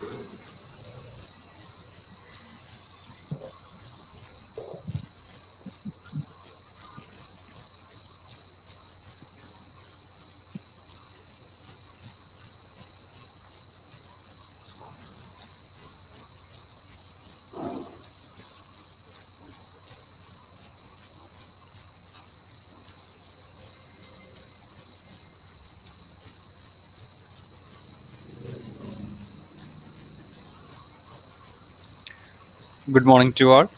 Good morning to all.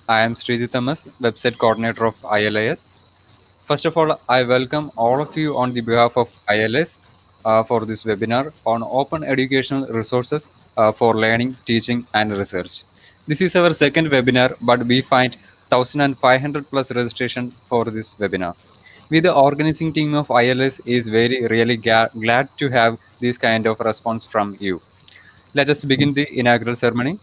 I am Srijit Thomas, website coordinator of ILIS. First of all, I welcome all of you on the behalf of ILS for this webinar on open educational resources for learning, teaching, and research. This is our second webinar, but we find 1,500 plus registration for this webinar. We, the organizing team of ILS, is very really glad to have this kind of response from you. Let us begin the inaugural ceremony.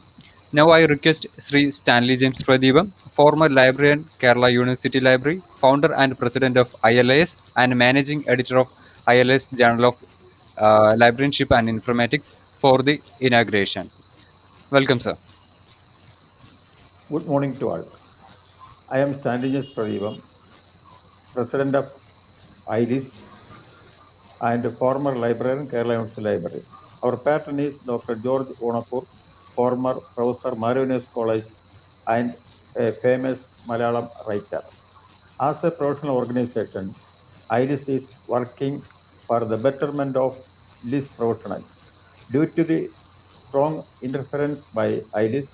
Now I request Sri Stanley James Pradeepam, former librarian, Kerala University Library, founder and president of ILIS, and managing editor of ILS Journal of Librarianship and Informatics, for the inauguration. Welcome, sir. Good morning to all. I am Stanley Pradeepam, President of ILIS and former librarian, Kerala University Library. Our patron is Dr. George Onapur, former Professor Marunes College and a famous Malayalam writer. As a professional organization, ILIS is working for the betterment of LIS professionals. Due to the strong interference by ILIS,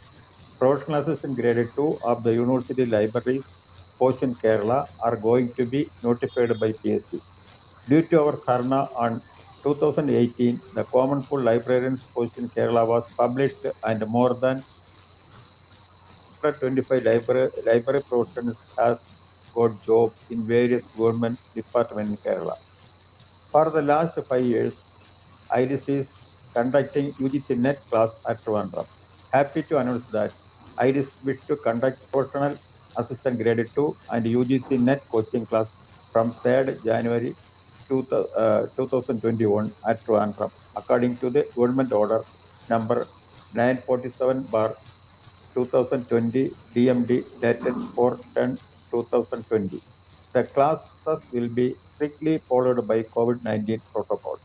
professional assistant grade 2 of the university libraries post in Kerala are going to be notified by PSC. Due to our Karna on 2018, the Common Pool Librarians post in Kerala was published and more than 125 library professionals has got job in various government departments in Kerala. For the last 5 years, ILIS is conducting UGC NET class at Thiruvananthapuram. Happy to announce that ILIS wish to conduct professional assistant grade 2 and UGC NET coaching class from 3rd January 2021 at Thiruvananthapuram, according to the government order number 947 bar 2020 DMD dated 4/10/2020. The classes will be strictly followed by COVID-19 protocol.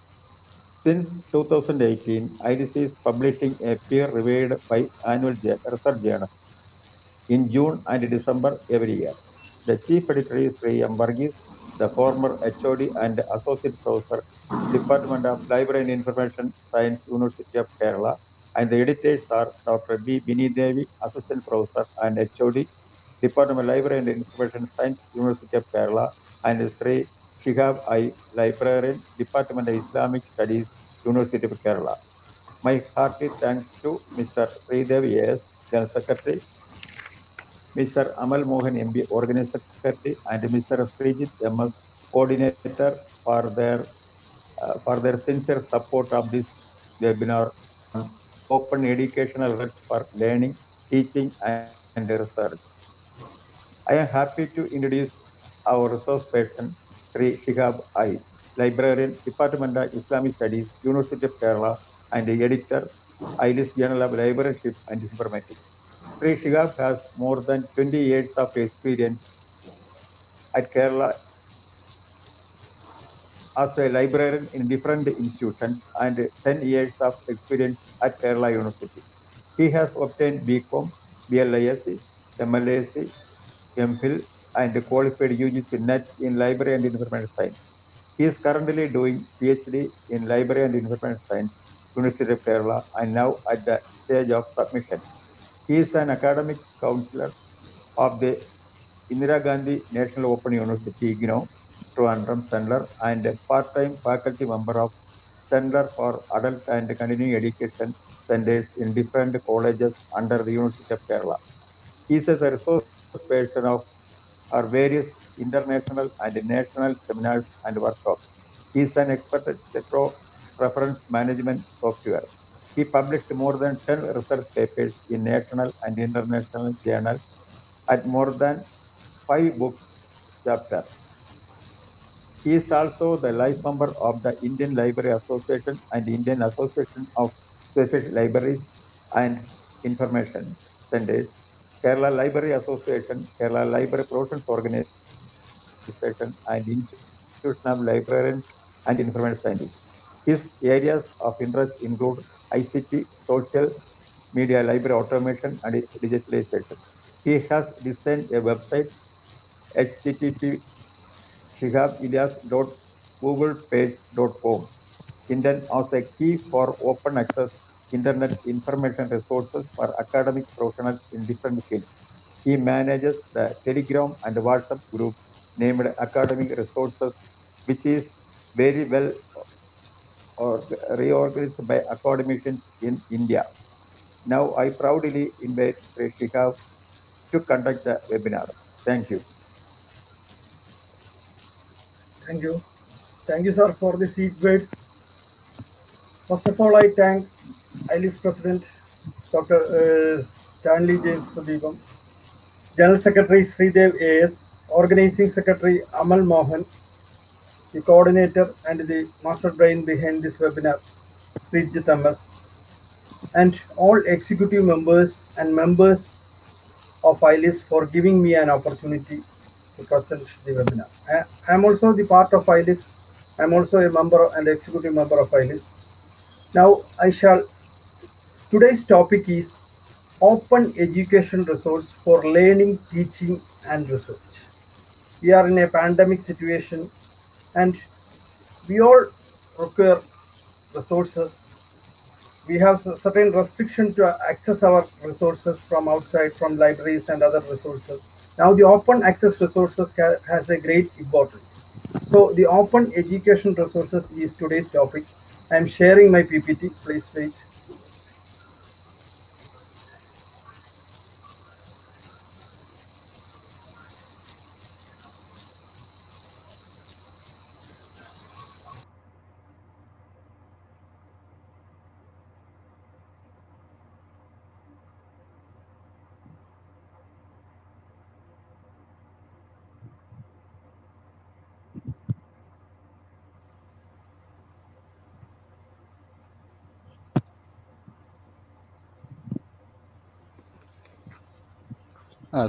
Since 2018, IDC is publishing a peer-reviewed biannual research journal in June and December every year. The chief editor is Sri M. Varghese, the former HOD and associate professor, Department of Library and Information Science, University of Kerala, and the editors are Dr. B. Bini Devi, assistant professor and HOD, Department of Library and Information Science, University of Kerala, and Sri Shihab.I, librarian, Department of Islamic Studies, University of Kerala. My hearty thanks to Mr. Sridev A.S., General Secretary, Mr. Amal Mohan MB, Organizing Secretary, and Mr. Srijit MS, Coordinator, for their sincere support of this webinar on open educational research for learning, teaching, and research. I am happy to introduce our resource person, Sri Shihab.I, Librarian, Department of Islamic Studies, University of Kerala, and the editor, ILIS Journal of Librarianship and Informatics. Sri Shihab has more than 20 years of experience at Kerala as a librarian in different institutions and 10 years of experience at Kerala University. He has obtained BCom, BLIS, MLAC, MPhil, and qualified UGC NET in Library and Information Science. He is currently doing PhD in Library and Information Science, University of Kerala, and now at the stage of submission. He is an academic counselor of the Indira Gandhi National Open University, IGNOU, Trivandrum Center, and a part-time faculty member of Center for Adult and Continuing Education centers in different colleges under the University of Kerala. He is a resource person of our various international and national seminars and workshops. He is an expert at Cetro reference management software. He published more than 10 research papers in national and international journals at more than 5 books chapter. He is also the life member of the Indian Library Association and Indian Association of special libraries and information centers, Kerala Library Association, Kerala Library Professions Organization, and Institution of Librarians and Information Scientists. His areas of interest include ICT, social media, library automation, and digitalization. He has designed a website http shihab.googlepage.com, intended as a key for open access internet information resources for academic professionals in different fields. He manages the Telegram and WhatsApp group named Academic Resources, which is very well reorganized by academicians in India. Now I proudly invite Sri Shihab to conduct the webinar. Thank you. Thank you. Thank you, sir, for the sweet words. First of all, I thank ILIS President Dr. Stanley James Pradeepam, General Secretary Sridev A.S., Organizing Secretary Amal Mohan, the coordinator and the master brain behind this webinar, Srijit MS, and all executive members and members of ILIS for giving me an opportunity to present the webinar. I am also the part of ILIS. I am also a member and executive member of ILIS. Now today's topic is open education resource for learning, teaching and research. We are in a pandemic situation and we all require resources. We have certain restriction to access our resources from outside, from libraries and other resources. Now the open access resources has a great importance. So the open education resources is today's topic. I am sharing my PPT. Please wait.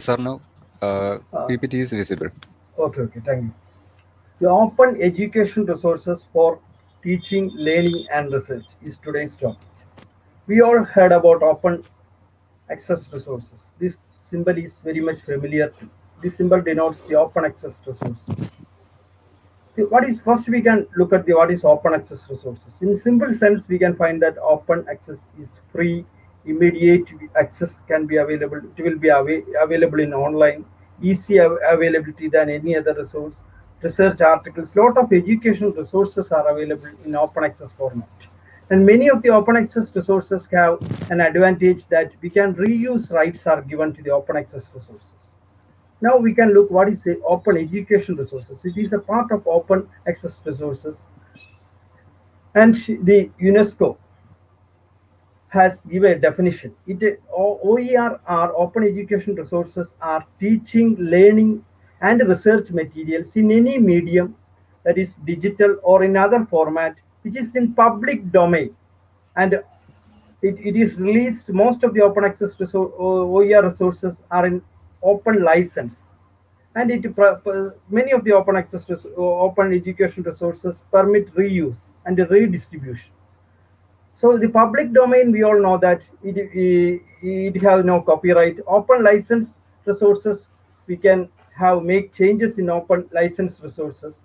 Sir, now Uh, PPT is visible. okay, thank you. The open education resources for teaching, learning, and research is today's topic. We all heard about open access resources. This symbol is very much familiar. This symbol denotes the open access resources. What is first we can look at the what is open access resources. In simple sense, we can find that open access is free, immediate access can be available. It will be available in online, easy availability than any other resource. Research articles, lot of education resources are available in open access format. And many of the open access resources have an advantage that we can reuse rights are given to the open access resources. Now we can look what is the open education resources. It is a part of open access resources, and the UNESCO has given a definition. OER are open education resources are teaching, learning, and research materials in any medium, that is digital or in other format, which is in public domain, and it is released. Most of the open access OER resources are in open license, and many of the open access open education resources permit reuse and redistribution. So the public domain, we all know that it has no copyright. Open license resources, we can have make changes in open license resources.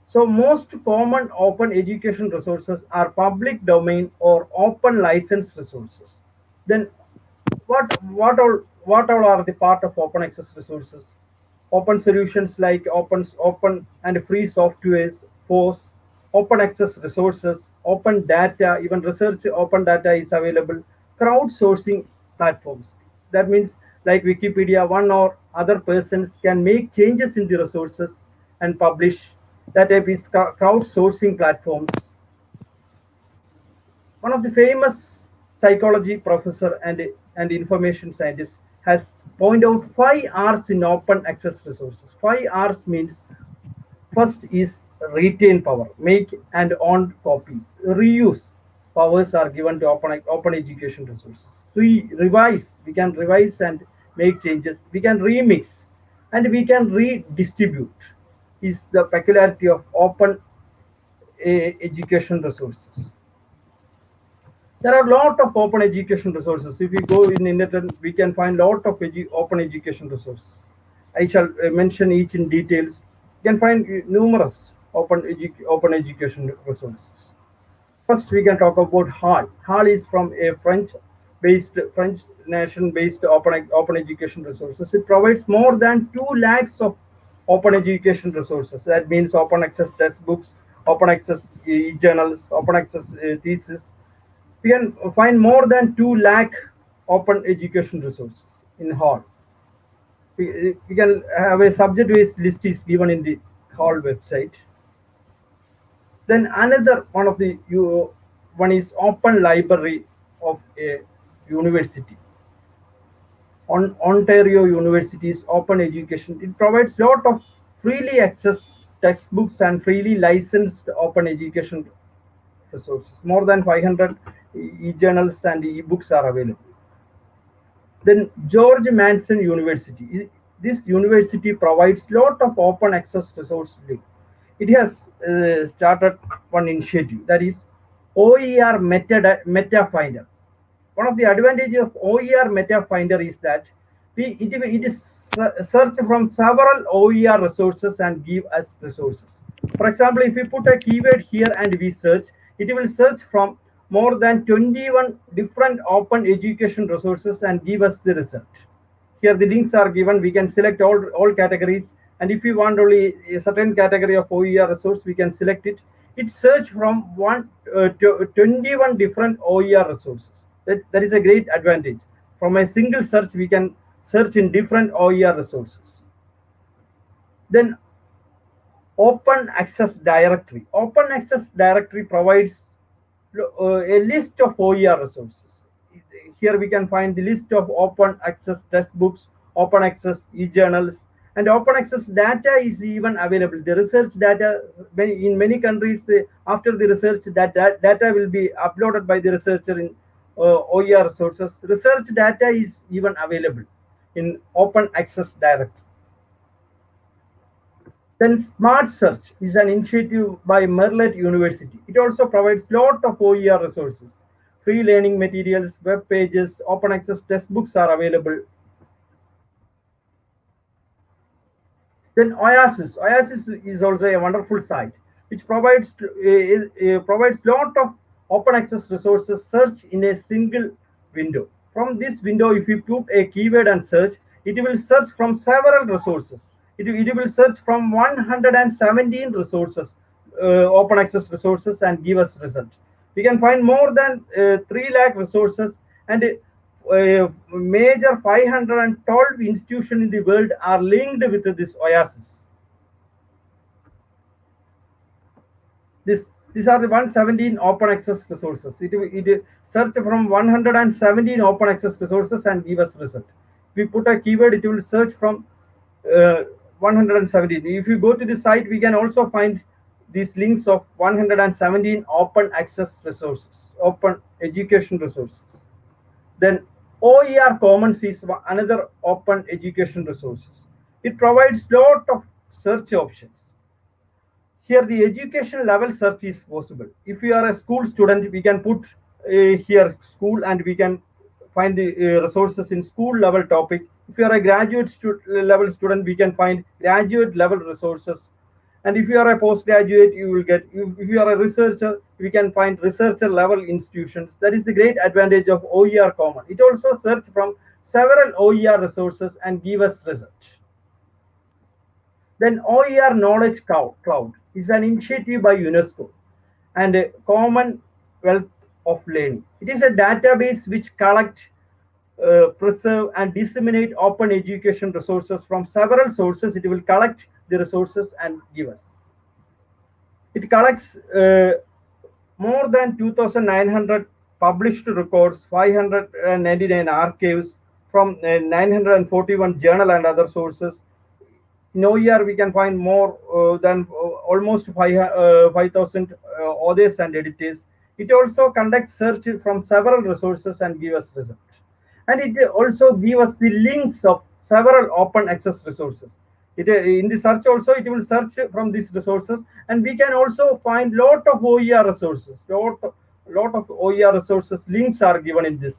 So most common open education resources are public domain or open license resources. Then what all are the part of open access resources? Open solutions like open and free softwares, force, open access resources, open data, even research open data is available, crowdsourcing platforms. That means like Wikipedia, one or other persons can make changes in the resources and publish. That type is crowdsourcing platforms. One of the famous psychology professor and information scientist has pointed out 5 R's in open access resources. 5 R's means first is retain power, make and own copies, reuse. powers are given to open education resources. We can revise and make changes, we can remix, and we can redistribute, is the peculiarity of open education resources. There are a lot of open education resources. If we go in internet, we can find lot of open education resources. I shall mention each in details. You can find numerous open education resources. First, we can talk about HAL. HAL is from a French nation-based open education resources. It provides more than 2 lakhs of open education resources. That means open access textbooks, open access e-journals, open access thesis. We can find more than 2 lakh open education resources in HAL. We can have a subject-based list is given in the HAL website. Then another one of the one is open library of a university. On Ontario University's open education, it provides lot of freely access textbooks and freely licensed open education resources. More than 500 e-journals and e-books are available. Then George Mason University. This university provides lot of open access resources. It has started one initiative, that is OER Meta Finder. One of the advantages of OER Meta Finder is that it is search from several OER resources and give us resources. For example, if we put a keyword here and we search, it will search from more than 21 different open education resources and give us the result. Here the links are given. We can select all categories, and if we want only a certain category of OER resource, we can select it. It search from 21 different OER resources. That is a great advantage. From a single search, we can search in different OER resources. Then Open Access Directory. Open Access Directory provides a list of OER resources. Here we can find the list of open access textbooks, open access e-journals, and open access data is even available. The research data in many countries, after the research, that data will be uploaded by the researcher in OER resources. Research data is even available in open access directory. Then Smart Search is an initiative by Merlot University. It also provides lot of OER resources. Free learning materials, web pages, open access textbooks are available. Then Oasis. Oasis is also a wonderful site which provides lot of open access resources search in a single window. From this window, if you put a keyword and search, it will search from several resources. It will search from 117 resources, open access resources, and give us result. We can find more than 3 lakh resources, and major 512 institutions in the world are linked with this Oasis. These are the 117 open access resources. It search from 117 open access resources and give us result. If we put a keyword, it will search from 117. If you go to the site, we can also find these links of 117 open access resources, open education resources. Then OER Commons is another open education resources. It provides lot of search options. Here the education level search is possible. If you are a school student, we can put here school, and we can find the resources in school level topic. If you are a graduate level student, we can find graduate level resources. And if you are a postgraduate, you will get, if you are a researcher, we can find researcher level institutions. That is the great advantage of OER Common. It also search from several OER resources and give us result. Then OER Knowledge Cloud is an initiative by UNESCO and a Commonwealth of Learning. It is a database which collects, preserve, and disseminate open education resources from several sources. It will collect the resources and give us. It collects more than 2,900 published records, 599 archives from 941 journal and other sources. In OER, we can find more than almost 5,000 authors and editors. It also conducts search from several resources and gives us result. And it also gives us the links of several open access resources. In the search also it will search from these resources, and we can also find lot of OER resources. Lot of OER resources links are given in this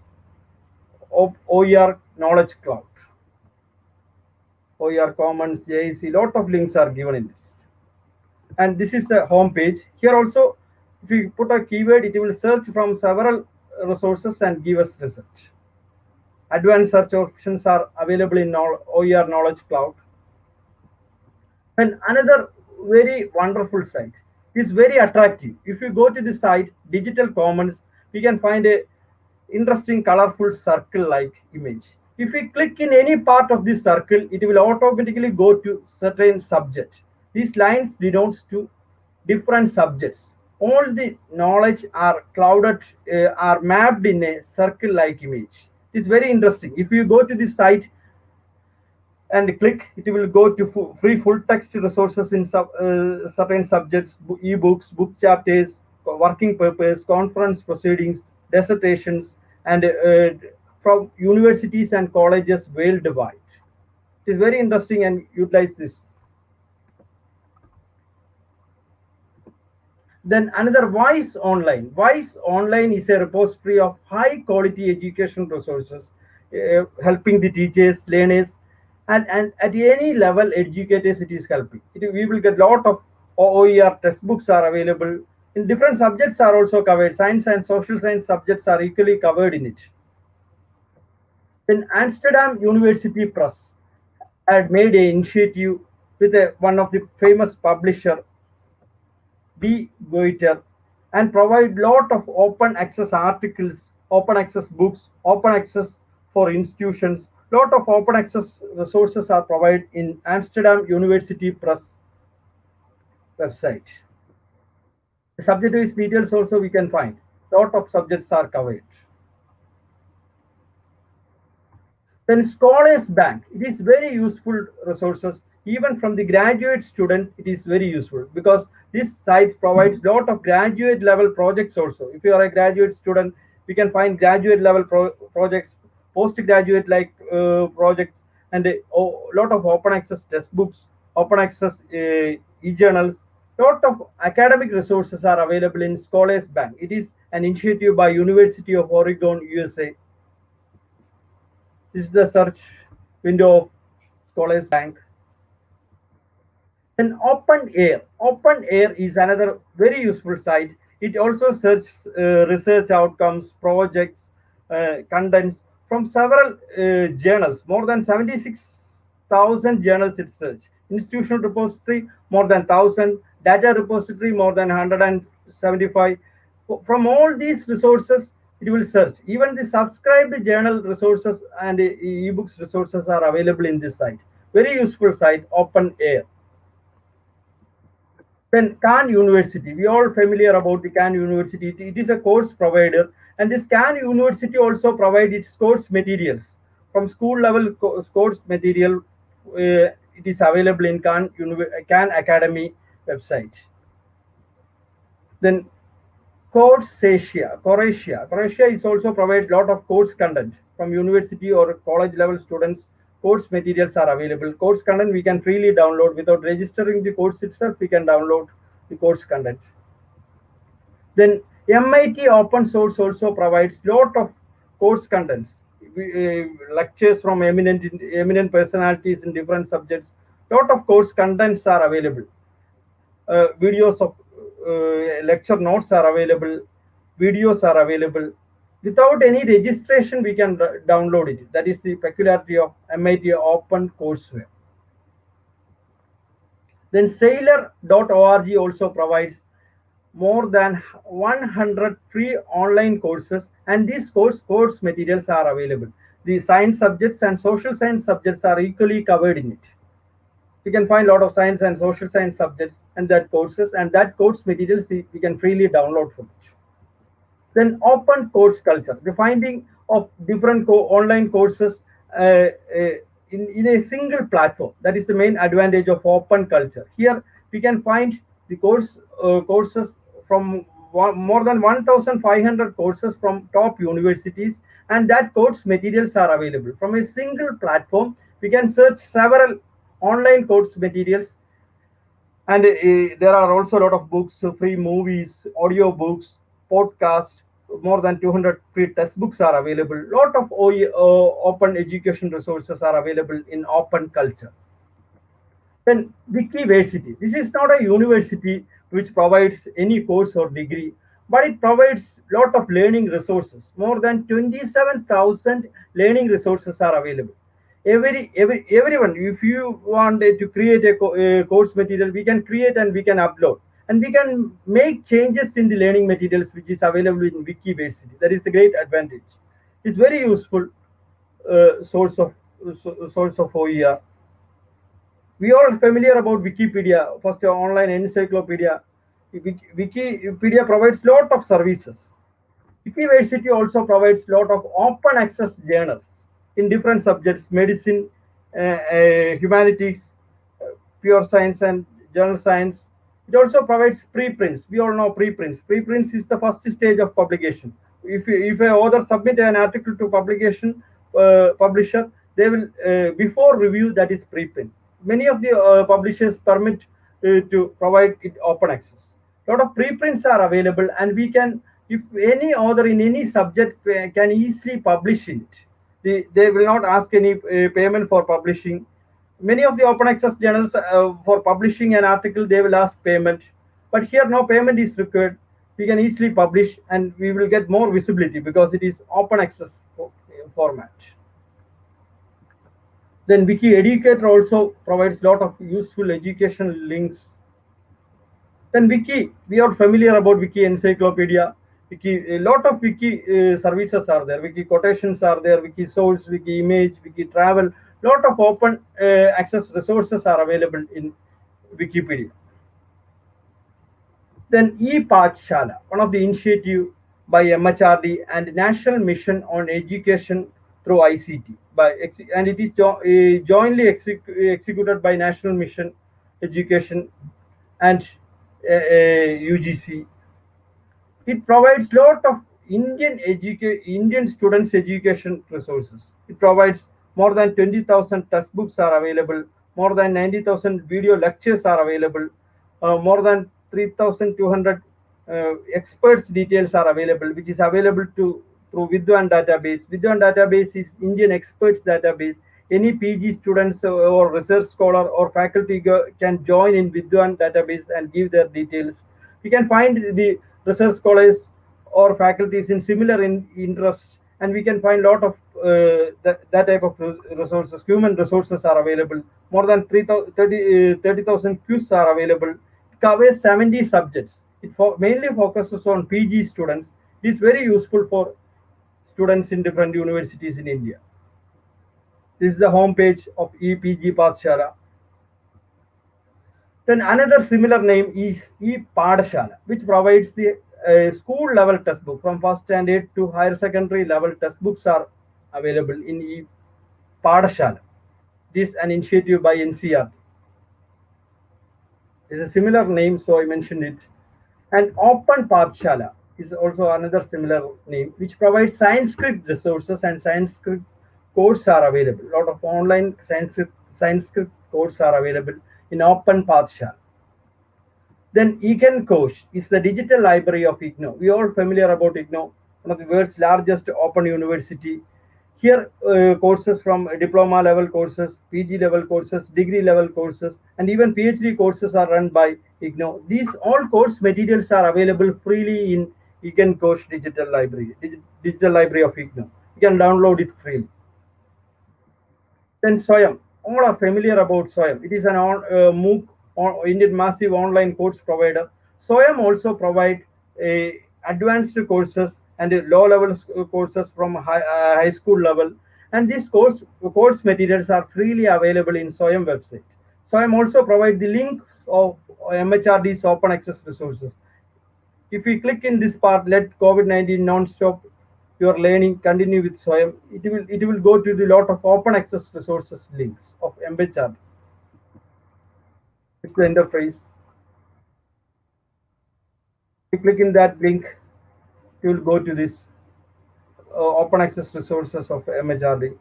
OER knowledge cloud. OER Commons, JIC, lot of links are given in it. And this is the home page. Here also, if you put a keyword, it will search from several resources and give us result. Advanced search options are available in OER Knowledge Cloud. And another very wonderful site is very attractive. If you go to the site Digital Commons, we can find a interesting colorful circle like image. If we click in any part of this circle, it will automatically go to certain subject. These lines denotes to different subjects. All the knowledge are clouded, are mapped in a circle like image. It's very interesting. If you go to this site and click, it will go to free full text resources in certain subjects, ebooks, book chapters, working papers, conference proceedings, dissertations, and from universities and colleges worldwide. It is very interesting and utilize this. Then another Wise Online. Wise Online is a repository of high quality education resources, helping the teachers, learners, and at any level educators it is helping. We will get lot of OER textbooks are available. In different subjects are also covered. Science and social science subjects are equally covered in it. Then Amsterdam University Press had made an initiative with one of the famous publisher, De Goiter, and provide lot of open access articles, open access books, open access for institutions. Lot of open access resources are provided in Amsterdam University Press website. The subject-wise details also we can find. Lot of subjects are covered. Then Scholars Bank, it is very useful resources. Even from the graduate student, it is very useful because this site provides lot of graduate level projects also. If you are a graduate student, we can find graduate level projects, postgraduate like projects, and a lot of open access textbooks, open access e-journals. Lot of academic resources are available in Scholars Bank. It is an initiative by University of Oregon, USA. This is the search window of Scholars Bank. Then Open Air. Open Air is another very useful site. It also searches research outcomes, projects, contents from several journals. More than 76,000 journals it searches. Institutional repository more than 1,000. Data repository more than 175. From all these resources, it will search. Even the subscribed journal resources and ebooks resources are available in this site. Very useful site, Open Air. Then Khan University, we all familiar about the Khan University. It is a course provider, and this Khan University also provides its course materials. From school level course material, it is available in Khan Academy website. Then Croatia is also provide lot of course content from university or college level students. Course materials are available. Course content we can freely download without registering the course itself. We can download the course content. Then MIT Open Source also provides lot of course contents, lectures from eminent personalities in different subjects. Lot of course contents are available. Videos of lecture notes are available. Videos are available. Without any registration, we can download it. That is the peculiarity of MIT Open Courseware. Then Sailor.org also provides more than 100 free online courses, and these course materials are available. The science subjects and social science subjects are equally covered in it. We can find a lot of science and social science subjects and that courses, and that course materials we can freely download from it. Then Open course culture, the finding of different online courses in a single platform. That is the main advantage of open culture. Here we can find the courses from more than 1,500 courses from top universities, and that course materials are available from a single platform. We can search several online course materials, and there are also a lot of books, free movies, audio books, podcasts. More than 200 free textbooks are available. Lot of open education resources are available in open culture. Then Wikiversity. This is not a university which provides any course or degree, but it provides lot of learning resources. More than 27,000 learning resources are available. Everyone, if you want to create a course material, we can create and we can upload. And we can make changes in the learning materials which is available in Wikiversity. That is a great advantage. It's very useful source of OER. We are familiar about Wikipedia, first online encyclopedia. Wikipedia provides lot of services. Wikiversity also provides lot of open access journals in different subjects: medicine, humanities, pure science, and general science. It also provides preprints. We all know preprints. Preprints is the first stage of publication. If a author submit an article to publisher, they will before review, that is preprint. Many of the publishers permit to provide it open access. A lot of preprints are available, and we can, if any author in any subject can easily publish it. They will not ask any payment for publishing. Many of the open access journals, for publishing an article, they will ask payment, but here no payment is required. We can easily publish, and we will get more visibility because it is open access format. Then Wiki Educator also provides lot of useful education links. Then Wiki, we are familiar about Wiki Encyclopedia. Wiki, a lot of Wiki services are there. Wiki quotations are there. Wiki source, Wiki image, Wiki travel. Lot of open access resources are available in Wikipedia. Then ePathshala, one of the initiative by MHRD and National Mission on Education through ICT, and it is jointly executed by National Mission Education and UGC. It provides lot of Indian students education resources. It provides more than 20,000 textbooks are available, more than 90,000 video lectures are available, more than 3,200 experts details are available, which is available through Vidwan database. Vidwan database is Indian experts database. Any PG students or research scholar or faculty can join in Vidwan database and give their details. We can find the research scholars or faculties in similar interests, and we can find a lot of that type of resources. Human resources are available. More than 30,000 quizzes are available. It covers 70 subjects. It mainly focuses on PG students. It is very useful for students in different universities in India. This is the home page of EPG Pathshala. Then another similar name is ePadashala, which provides the school level textbook from first standard to higher secondary level textbooks are available in ePadashala. This is an initiative by NCR. It's a similar name, so I mentioned it. And Open Pathshala is also another similar name, which provides Sanskrit resources, and Sanskrit courses are available. A lot of online Sanskrit courses are available in Open Pathshala. Then Kosh is the digital library of IGNOU. We are all familiar about IGNOU, one of the world's largest open university. Here, courses from diploma level courses, PG level courses, degree level courses, and even PhD courses are run by IGNOU. These all course materials are available freely in Kosh digital library of IGNOU. You can download it freely. Then SWAYAM, all are familiar about SWAYAM. It is an MOOC, Indian massive online course provider. SWAYAM also provide advanced courses and low-level courses from high school level. And these course materials are freely available in SWAYAM website. SWAYAM also provide the links of MHRD's open access resources. If we click in this part, let COVID-19 non-stop your learning continue with SWAYAM, it will go to the lot of open access resources links of MHRD. It's the enterprise. You click in that link, you will go to this open access resources of MHRD.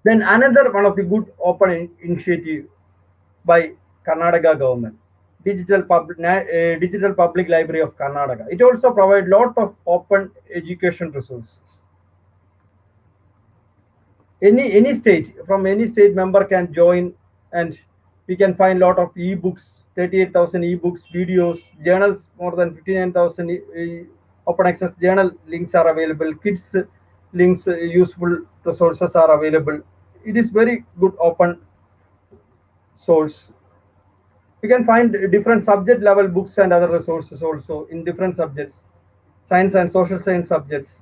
Then another one of the good open initiative by Karnataka government, Digital Public Library of Karnataka. It also provides lot of open education resources. Any state, from any state member can join, and we can find lot of ebooks, 38,000 ebooks, videos, journals, more than 59,000 open access journal links are available, kids links, useful resources are available. It is very good open source. You can find different subject level books and other resources also in different subjects, science and social science subjects.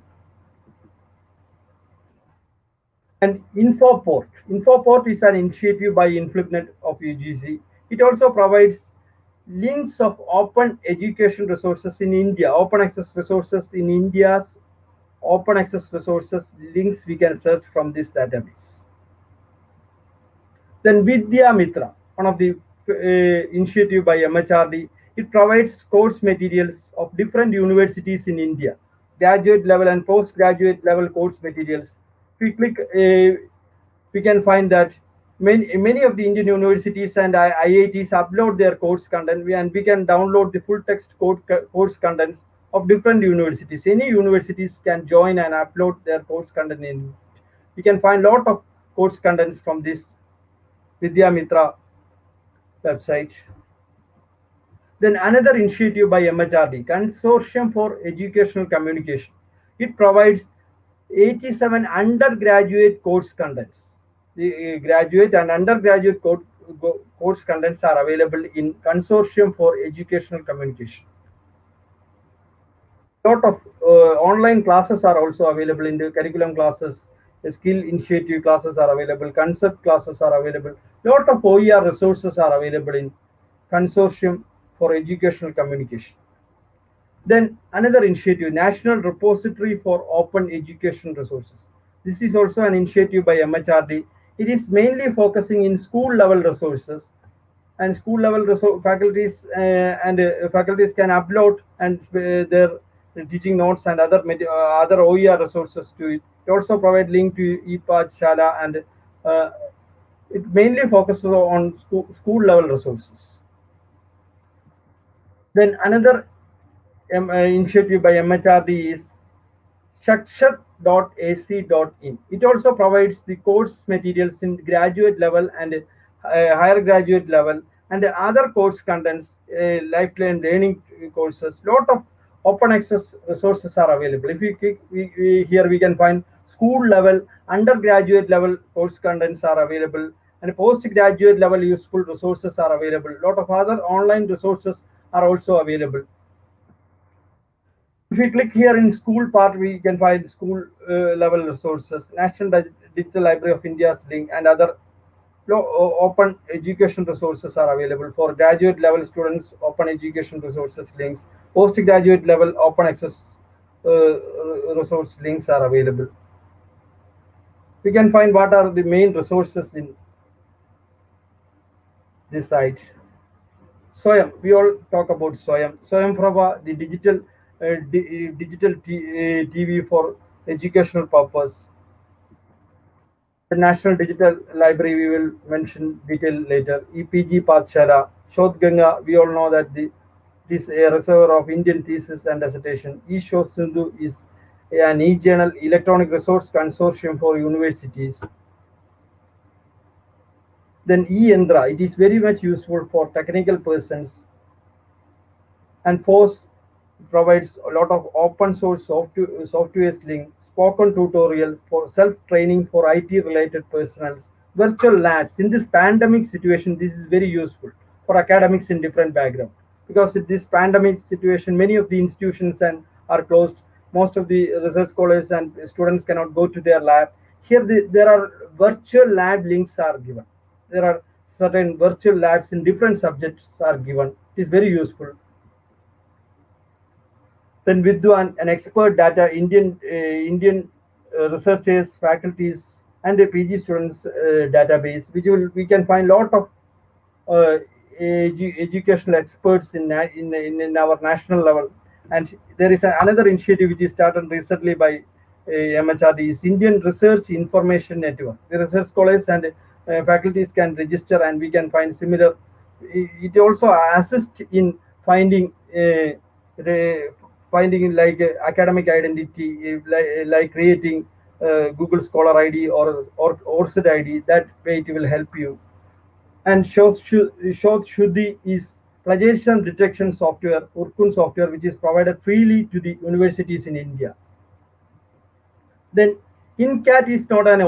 And Infoport is an initiative by Inflinet of UGC. It also provides links of open education resources in India, open access resources in India's open access resources links we can search from this database. Then Vidya Mitra, one of the initiative by MHRD, it provides course materials of different universities in India, graduate level and postgraduate level course materials. If we click, we can find that many of the Indian universities and IITs upload their course content, and we can download the full text course contents of different universities. Any universities can join and upload their course content in. We can find lot of course contents from this Vidya Mitra website. Then another initiative by MHRD, Consortium for Educational Communication. It provides 87 undergraduate course contents. The graduate and undergraduate course contents are available in Consortium for Educational Communication. Lot of online classes are also available in the curriculum classes. The skill initiative classes are available, concept classes are available. Lot of OER resources are available in Consortium for Educational Communication. Then another initiative, National Repository for Open Education Resources. This is also an initiative by MHRD. It is mainly focusing in school level resources, and school level faculties faculties can upload and their teaching notes and other OER resources to it. It also provide link to ePathshala, and it mainly focuses on school level resources. Then another initiative by MHRD is shakshat.ac.in. It also provides the course materials in graduate level and higher graduate level, and other course contents, lifetime learning courses. Lot of open access resources are available. If we click here, we can find school level, undergraduate level course contents are available, and postgraduate level useful resources are available. Lot of other online resources are also available. If we click here in school part, we can find school level resources, National Digital Library of India's link, and other open education resources are available. For graduate level students, open education resources links, postgraduate level open access resource links are available. We can find what are the main resources in this site. Swayam, we all talk about Swayam. Swayam Prabha, the digital TV for educational purpose. The National Digital Library we will mention detail later. EPG Pathshala, Shodh Ganga, we all know that this a reservoir of Indian thesis and dissertation. eShow Sindhu is an e-journal electronic resource consortium for universities. Then eEndra, it is very much useful for technical persons, and FOSS provides a lot of open source software link, spoken tutorial for self-training for IT related personnel, virtual labs. In this pandemic situation, this is very useful for academics in different background, because in this pandemic situation, many of the institutions are closed. Most of the research scholars and students cannot go to their lab. Here there are virtual lab links are given. There are certain virtual labs in different subjects are given. It is very useful. Then Vidwan, an expert data, Indian researchers, faculties, and the PG students database, which we can find lot of educational experts in our national level. And there is another initiative which is started recently by MHRD, is Indian Research Information Network. The research scholars and faculties can register, and we can find similar. It also assists in finding the finding like academic identity, like creating Google Scholar ID or ORCID ID. That way it will help you. And Shuddhi is plagiarism detection software, Urkun software, which is provided freely to the universities in India. Then InCat is not an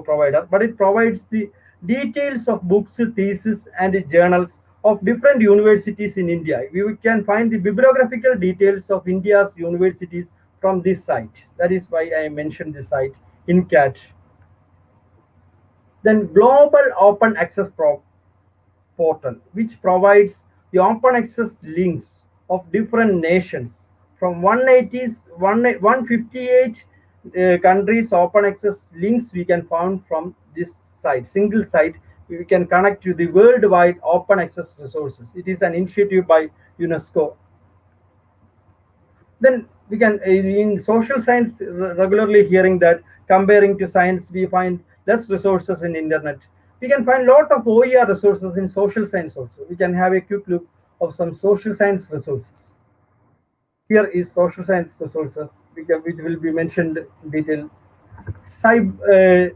provider, but it provides the details of books, theses, and journals of different universities in India. We can find the bibliographical details of India's universities from this site. That is why I mentioned this site, InCat. Then Global Open Access portal, which provides the open access links of different nations from 158 countries. Open access links we can find from this site, single site. We can connect to the worldwide open access resources. It is an initiative by UNESCO. Then we can in social science regularly hearing that comparing to science we find less resources in internet. We can find lot of OER resources in social science also. We can have a quick look of some social science resources. Here is social science resources which will be mentioned in detail. Cyber,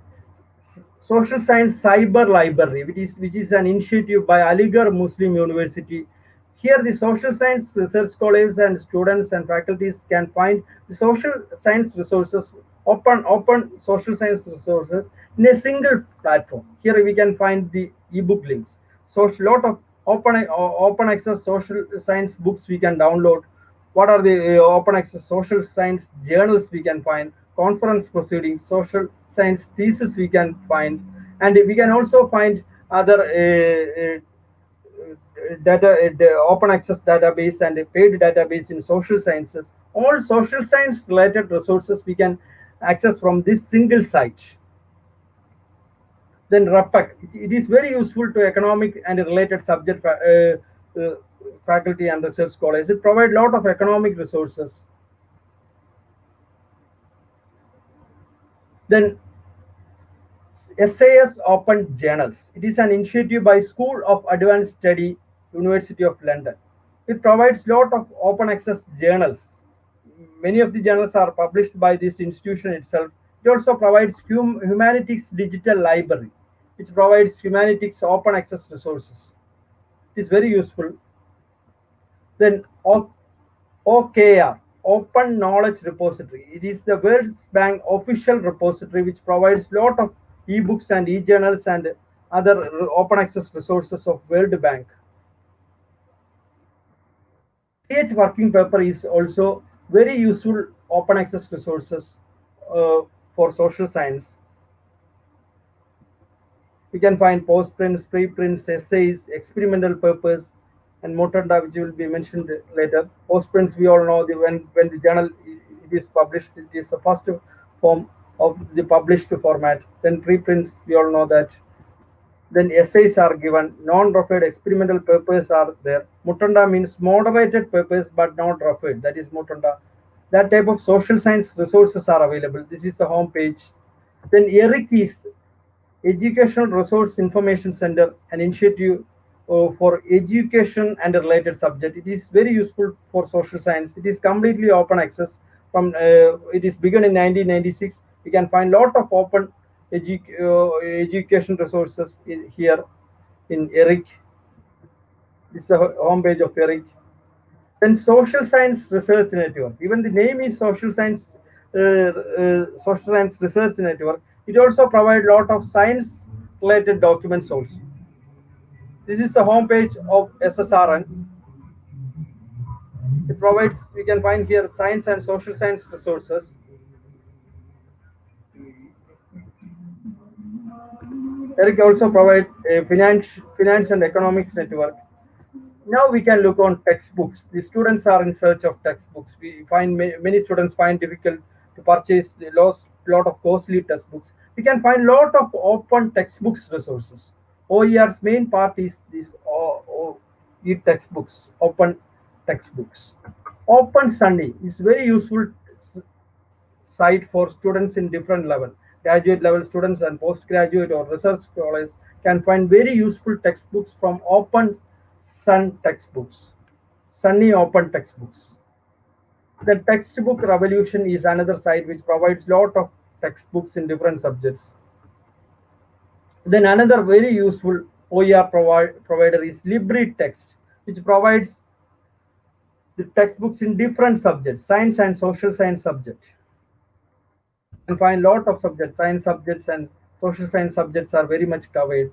Social Science Cyber Library, which is an initiative by Aligarh Muslim University. Here, the social science research scholars and students and faculties can find the social science resources, open social science resources in a single platform. Here, we can find the ebook links. So, a lot of open access social science books we can download. What are the open access social science journals we can find, conference proceedings, social science thesis we can find, and we can also find other data, the open access database and a paid database in social sciences. All social science related resources we can access from this single site. Then RAPAC, it is very useful to economic and related subject faculty and research scholars. It provides a lot of economic resources. Then SAS Open Journals. It is an initiative by School of Advanced Study, University of London. It provides a lot of open access journals. Many of the journals are published by this institution itself. It also provides Humanities Digital Library, which provides humanities open access resources. It is very useful. Then OKR, Open Knowledge Repository. It is the World Bank official repository which provides a lot of ebooks and e-journals and other open access resources of World Bank. CH working paper is also very useful open access resources for social science. We can find postprints, preprints, essays, experimental papers, and Motanda, which will be mentioned later. Postprints, we all know when the journal it is published, it is the first form of the published format. Then preprints, we all know that. Then essays are given. Non-referred experimental papers are there. Mutanda means moderated papers but not referred. That is Mutanda. That type of social science resources are available. This is the home page. Then ERIC is Educational Resource Information Center, an initiative for education and a related subject. It is very useful for social science. It is completely open access. It is begun in 1996. We can find lot of open education resources here in ERIC. This is the home page of ERIC. Then Social Science Research Network. Even the name is Social Science Research Network. It also provides a lot of science related documents also. This is the home page of SSRN. It provides, we can find here science and social science resources. ERIC also provides a finance and economics network. Now we can look on textbooks. The students are in search of textbooks. We find many students find difficult to purchase lot of costly textbooks. We can find lot of open textbooks resources. OER's main part is this e-textbooks, open textbooks. Open Sunny is very useful site for students in different level. Graduate level students and postgraduate or research scholars can find very useful textbooks from Open Sun textbooks, Sunny Open textbooks. The textbook revolution is another site which provides lot of textbooks in different subjects. Then another very useful OER provider is LibriText, which provides the textbooks in different subjects, science and social science subject. And find lot of subjects, science subjects and social science subjects are very much covered.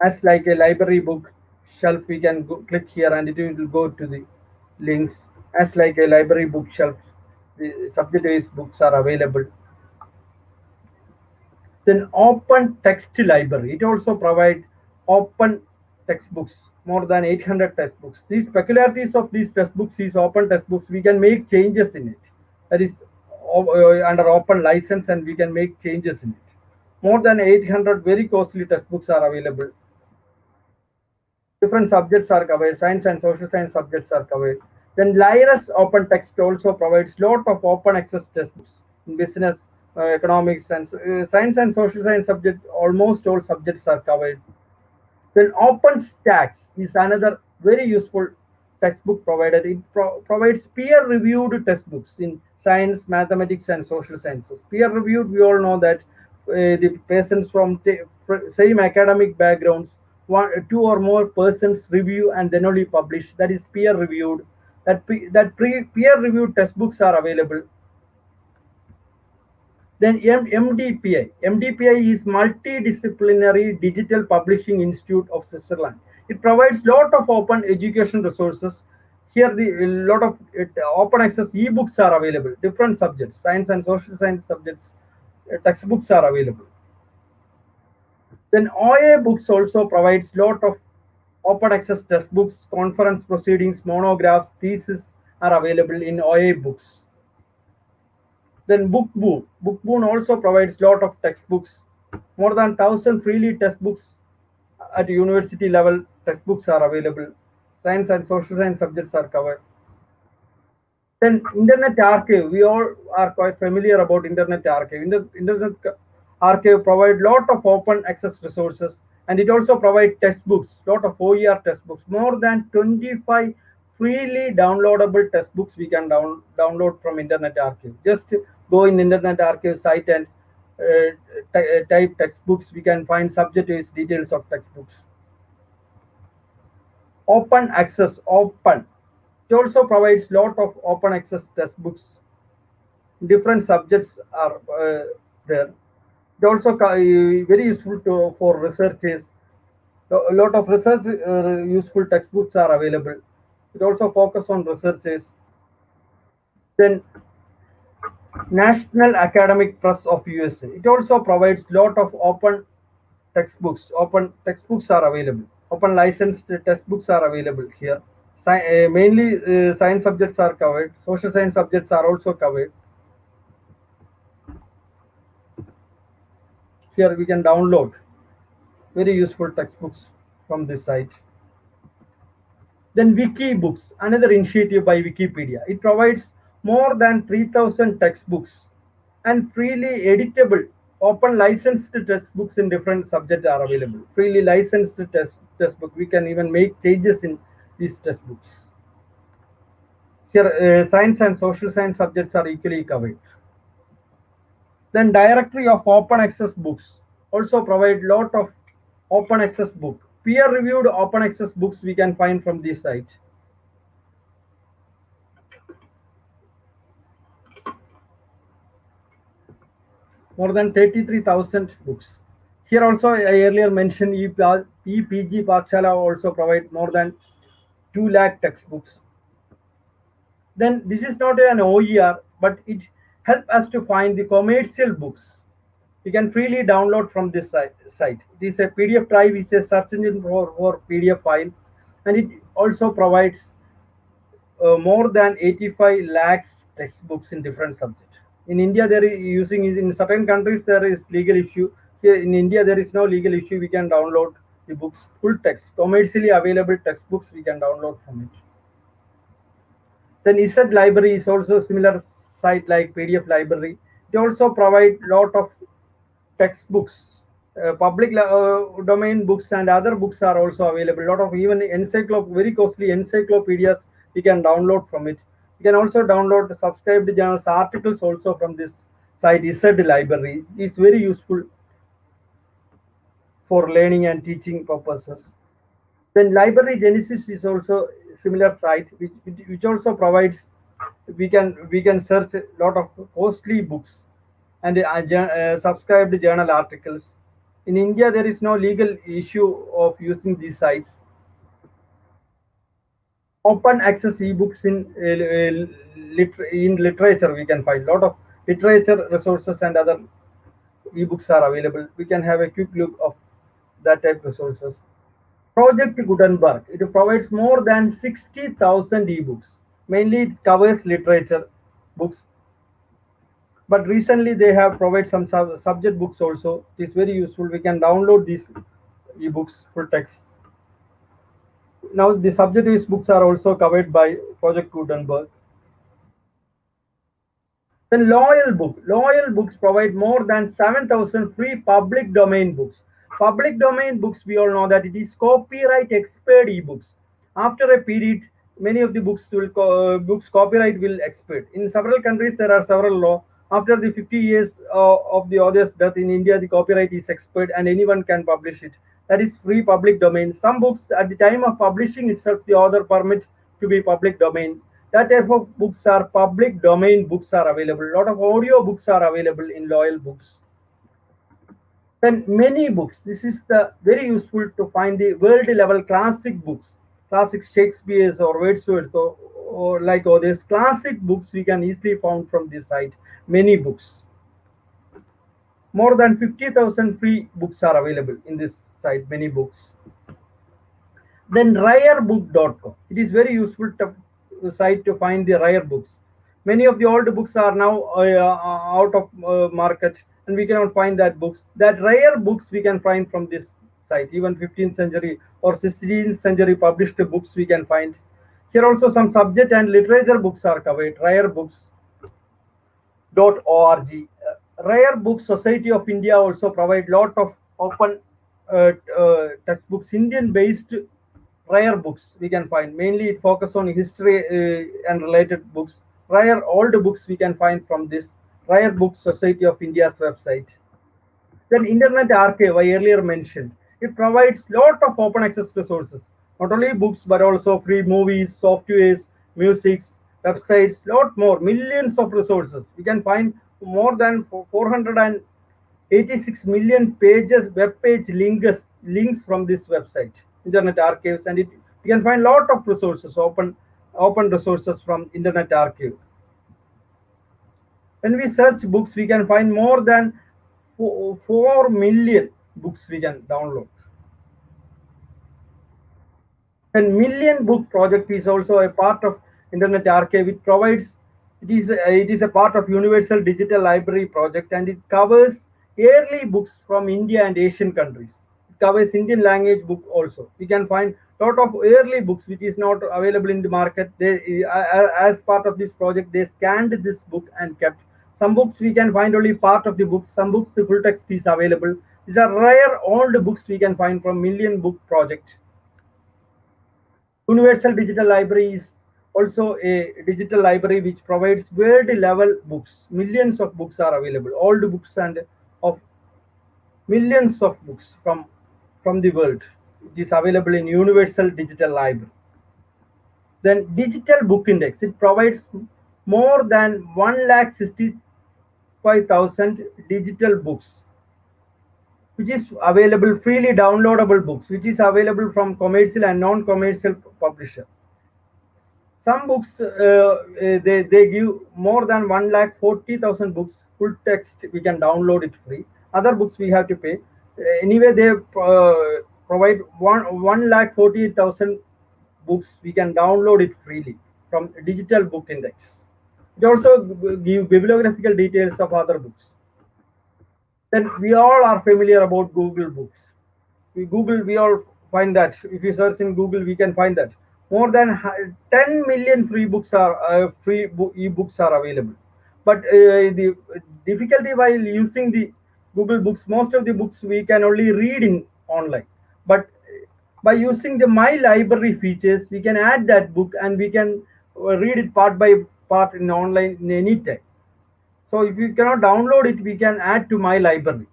As like a library book shelf, we can click here and it will go to the links. As like a library bookshelf, the subject-based books are available. Then open text library, it also provides open textbooks, more than 800 textbooks. These peculiarities of these textbooks is open textbooks, we can make changes in it. That is under open license and we can make changes in it. More than 800 very costly textbooks are available. Different subjects are covered, science and social science subjects are covered. Then ILIS open text also provides lot of open access textbooks in business, economics and science and social science subject, almost all subjects are covered. Then OpenStax is another very useful textbook provider. It provides peer-reviewed textbooks in science, mathematics, and social sciences. Peer-reviewed, we all know that the persons from same academic backgrounds, two or more persons review and then only publish. That is peer-reviewed. Peer-reviewed textbooks are available. Then MDPI. MDPI is Multidisciplinary Digital Publishing Institute of Switzerland. It provides lot of open education resources. Here the lot of open access ebooks are available. Different subjects, science and social science subjects, textbooks are available. Then OA Books also provides lot of open access textbooks, conference proceedings, monographs, thesis are available in OA Books. Then BookBoon. BookBoon also provides lot of textbooks. More than 1,000 freely textbooks at university level. Textbooks are available. Science and social science subjects are covered. Then Internet Archive. We all are quite familiar about Internet Archive. Internet Archive provide lot of open access resources and it also provides textbooks, lot of OER textbooks. More than 25 freely downloadable textbooks we can download from Internet Archive. Just go in Internet Archive site and type textbooks. We can find subject-wise details of textbooks. Open access, open. It also provides lot of open access textbooks. Different subjects are there. It also very useful for researchers. A lot of research useful textbooks are available. It also focus on researchers. Then National Academic Press of USA. It also provides lot of open textbooks. Open textbooks are available. Open licensed textbooks are available here. Mainly science subjects are covered. Social science subjects are also covered. Here we can download very useful textbooks from this site. Then Wikibooks, another initiative by Wikipedia. It provides more than 3,000 textbooks and freely editable open licensed textbooks in different subjects are available. Freely licensed textbook. We can even make changes in these textbooks. Here science and social science subjects are equally covered. Then Directory of Open Access Books also provide lot of open access book. Peer-reviewed open access books we can find from this site. More than 33,000 books. Here also I earlier mentioned EPG Pathshala also provide more than 2 lakh textbooks. Then this is not an OER, but it helps us to find the commercial books. You can freely download from this site. It is a PDF drive, it's a search engine for PDF files, and it also provides more than 85 lakhs textbooks in different subjects. In India, there is using in certain countries there is legal issue. Here in India, there is no legal issue. We can download the books full text, commercially available textbooks. We can download from it. Then ISET library is also similar site like PDF library. They also provide lot of textbooks, public domain books and other books are also available. Lot of even very costly encyclopedias we can download from it. You can also download the subscribed journals articles also from this site. ISET library is very useful for learning and teaching purposes. Then Library Genesis is also similar site which also provides we can search a lot of costly books and subscribed journal articles. In India, there is no legal issue of using these sites. Open access ebooks in literature we can find lot of literature resources and other ebooks are available. We can have a quick look of that type resources. Project Gutenberg. It provides more than 60,000 ebooks. Mainly it covers literature books. But recently they have provided some subject books also. It is very useful. We can download these ebooks full text. Now the subject-based books are also covered by Project Gutenberg. Then Loyal books provide more than 7,000 free public domain books. Public domain books, we all know that it is copyright expired ebooks. After a period, many of the books copyright will expire. In several countries, there are several law. After the 50 years of the author's death in India, the copyright is expired and anyone can publish it. That is free public domain. Some books, at the time of publishing itself, the author permit to be public domain. That type of books are public domain books are available. A lot of audio books are available in Loyal books. Then many books. This is the very useful to find the world level classic books, classic Shakespeare's or Wordsworth's or like others. Classic books we can easily found from this site. Many books. More than 50,000 free books are available in this site. Many books. Then rarebook.com. It is very useful site to find the rare books. Many of the old books are now out of market and we cannot find that books. That rare books we can find from this site. Even 15th century or 16th century published books we can find. Here also some subject and literature books are covered. Rarebooks.org. Rare Book Society of India also provide lot of open textbooks, Indian based rare books we can find. Mainly it focus on history and related books. Rare old books we can find from this Rare Book Society of India's website. Then Internet Archive I earlier mentioned. It provides lot of open access resources. Not only books but also free movies, softwares, musics, websites, lot more, millions of resources. We can find more than 486 million pages, web page links from this website, Internet Archives, and you can find lot of resources, open resources from Internet Archive. When we search books, we can find more than 4 million books we can download. And Million Book Project is also a part of Internet Archive. It provides it is a part of Universal Digital Library project and it covers early books from India and Asian countries. It covers Indian language book also. We can find lot of early books which is not available in the market. As part of this project, they scanned this book and kept. Some books we can find only part of the books. Some books the full text is available. These are rare old books we can find from Million Book Project. Universal Digital Library is also a digital library which provides world level books. Millions of books are available, old books and of millions of books from the world. It is available in Universal Digital Library. Then Digital Book Index. It provides more than 1,65,000 digital books which is available freely downloadable books which is available from commercial and non-commercial publisher. Some books they give more than 1,40,000 books full text we can download it free. Other books we have to pay. Anyway, they provide 1,48,000 books we can download it freely from Digital Book Index. It also give bibliographical details of other books. Then we all are familiar about Google Books. We all find that if you search in Google, we can find that more than 10 million free books are ebooks are available. But the difficulty while using the Google Books, most of the books we can only read in online. But by using the My Library features, we can add that book and we can read it part by part in online in any time. So if you cannot download it, we can add to My Library.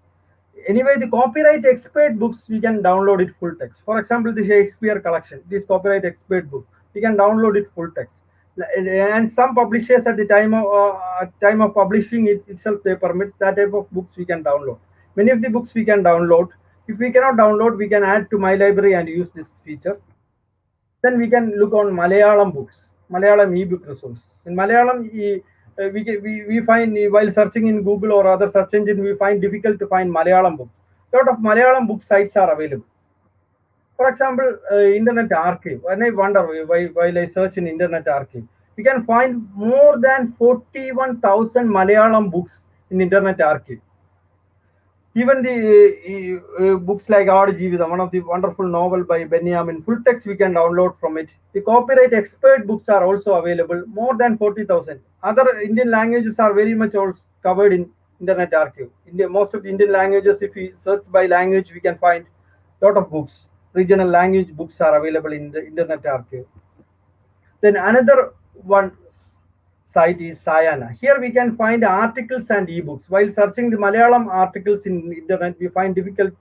Anyway, the copyright expert books, we can download it full text. For example, the Shakespeare collection, this copyright expert book, we can download it full text. And some publishers at the time of publishing it itself, they permit that type of books we can download. Many of the books we can download. If we cannot download, we can add to My Library and use this feature. Then we can look on Malayalam books, Malayalam ebook resources. In Malayalam, we find while searching in Google or other search engine, we find difficult to find Malayalam books. A lot of Malayalam book sites are available. For example, Internet Archive. When I wonder while I search in Internet Archive, we can find more than 41,000 Malayalam books in Internet Archive. Even the books like Ard Jeevitham, one of the wonderful novel by Benjamin, full text we can download from it. The copyright expert books are also available, more than 40,000. Other Indian languages are very much also covered in Internet Archive. Most of the Indian languages, if we search by language, we can find a lot of books. Regional language books are available in the Internet Archive. Then another one site is Sayana. Here we can find articles and ebooks. While searching the Malayalam articles in internet, we find difficult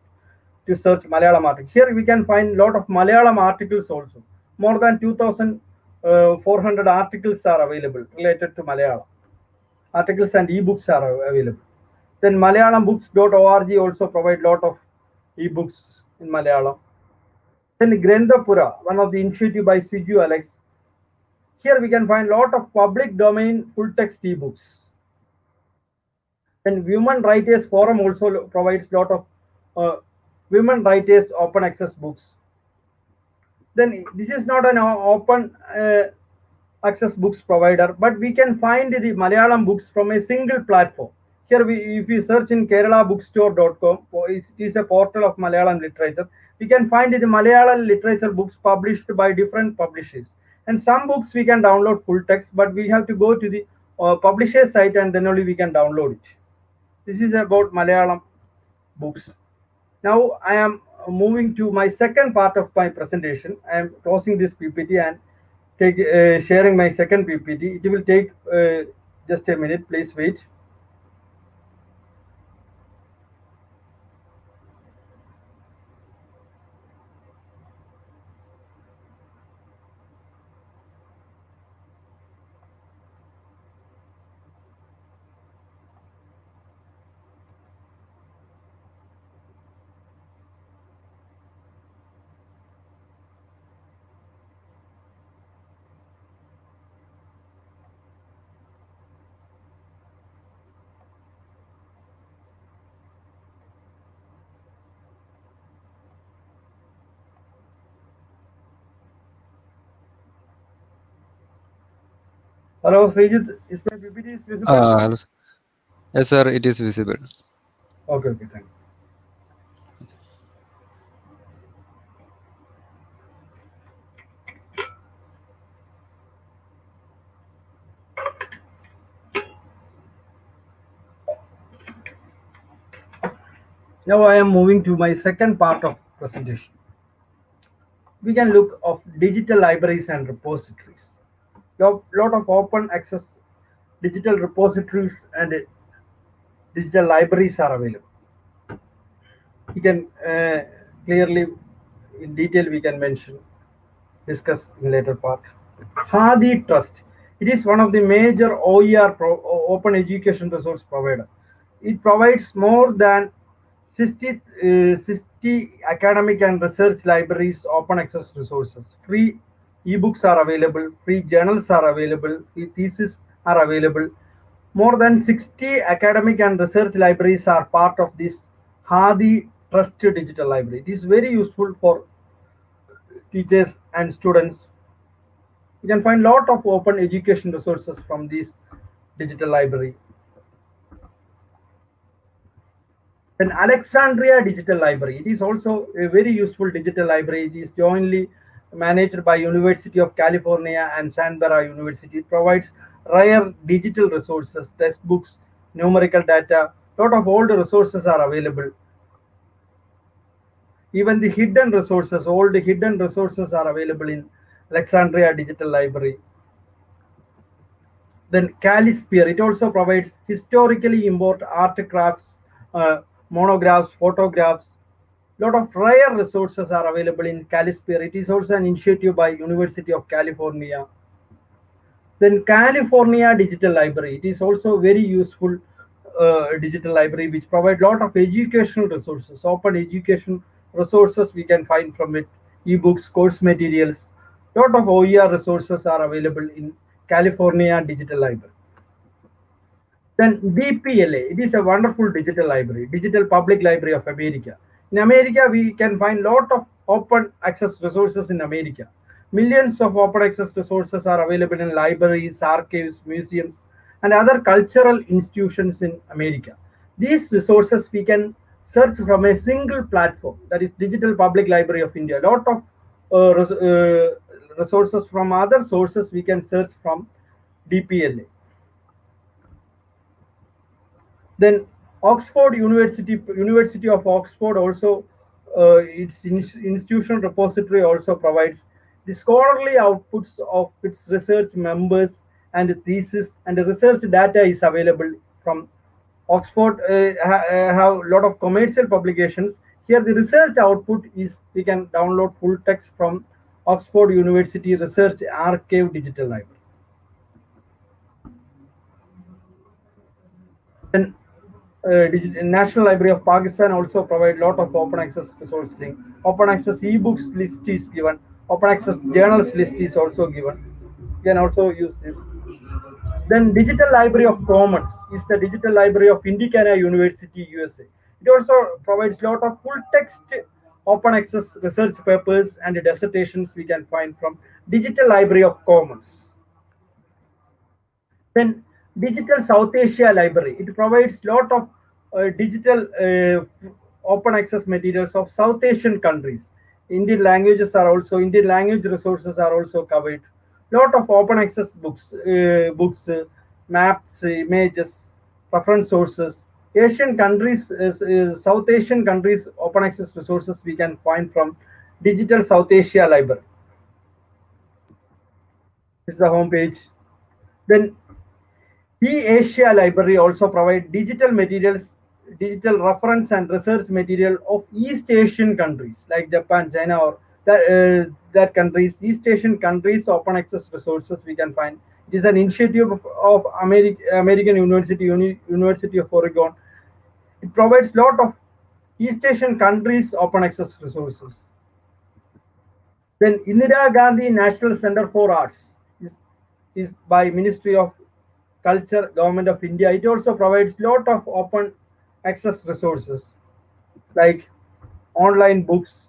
to search Malayalam articles. Here we can find a lot of Malayalam articles also. More than 2,400 articles are available related to Malayalam. Articles and ebooks are available. Then MalayalamBooks.org also provide lot of ebooks in Malayalam. Then Granthapura, one of the initiative by Siju Alex. Here we can find a lot of public domain full text ebooks. And Women Writers Forum also provides a lot of women writers open access books. Then this is not an open access books provider, but we can find the Malayalam books from a single platform. Here, if we search in keralabookstore.com, it is a portal of Malayalam literature. We can find the Malayalam literature books published by different publishers. And some books we can download full text, but we have to go to the publisher site and then only we can download it. This is about Malayalam books. Now I am moving to my second part of my presentation. I am closing this PPT and sharing my second PPT. It will take just a minute. Please wait. Hello, Srijit. Is my PPT visible? Hello. Yes, sir, it is visible. Okay, thank you. Now I am moving to my second part of presentation. We can look of digital libraries and repositories. A lot of open access digital repositories and digital libraries are available. We can clearly, in detail, we can discuss in later part. Hadi Trust. It is one of the major OER open education resource provider. It provides more than 60 academic and research libraries open access resources. Free ebooks are available, free journals are available, free theses are available. More than 60 academic and research libraries are part of this Hadi Trust digital library. It is very useful for teachers and students. You can find a lot of open education resources from this digital library. Then Alexandria Digital Library. It is also a very useful digital library. It is jointly managed by University of California and Canberra University. It provides rare digital resources, textbooks, numerical data. Lot of old resources are available. Even the hidden resources, old hidden resources are available in Alexandria Digital Library. Then Calisphere, it also provides historically important art crafts, monographs, photographs. Lot of rare resources are available in Calisphere. It is also an initiative by University of California. Then California Digital Library, it is also very useful digital library which provide lot of educational resources, open education resources we can find from it, ebooks, course materials. Lot of OER resources are available in California Digital Library. Then DPLA, it is a wonderful digital library, Digital Public Library of America. In America, we can find lot of open access resources in America. Millions of open access resources are available in libraries, archives, museums, and other cultural institutions in America. These resources we can search from a single platform, that is Digital Public Library of India. Lot of resources from other sources we can search from DPLA. Then Oxford University, University of Oxford also, its institutional repository also provides the scholarly outputs of its research members and thesis, and the research data is available from Oxford. Have a lot of commercial publications. Here the research output is we can download full text from Oxford University Research Archive Digital Library. Then National Library of Pakistan also provide lot of open access resource link. Open access ebooks list is given. Open access journals list is also given. You can also use this. Then Digital Library of Commons is the Digital Library of Indiana University, USA. It also provides lot of full text open access research papers and dissertations we can find from Digital Library of Commons. Then Digital South Asia Library, it provides lot of digital open access materials of South Asian countries. Indian language resources are also covered. Lot of open access maps, images, reference sources. Asian countries, South Asian countries open access resources we can find from Digital South Asia Library. This is the home page. Then eAsia Library also provide digital materials, digital reference and research material of East Asian countries like Japan, China, or that countries, East Asian countries open access resources we can find. It is an initiative of American University of Oregon. It provides lot of East Asian countries open access resources. Then Indira Gandhi National Center for Arts is by Ministry of Culture, Government of India. It also provides lot of open access resources like online books,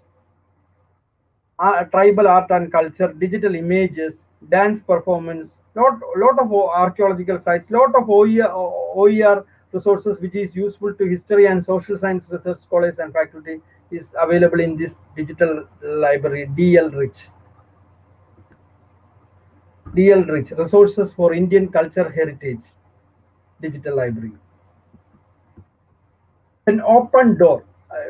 tribal art and culture, digital images, dance performance, lot of archaeological sites, lot of OER resources which is useful to history and social science research scholars and faculty is available in this digital library, DL Rich. DL Rich, Resources for Indian Culture Heritage Digital Library. An open door.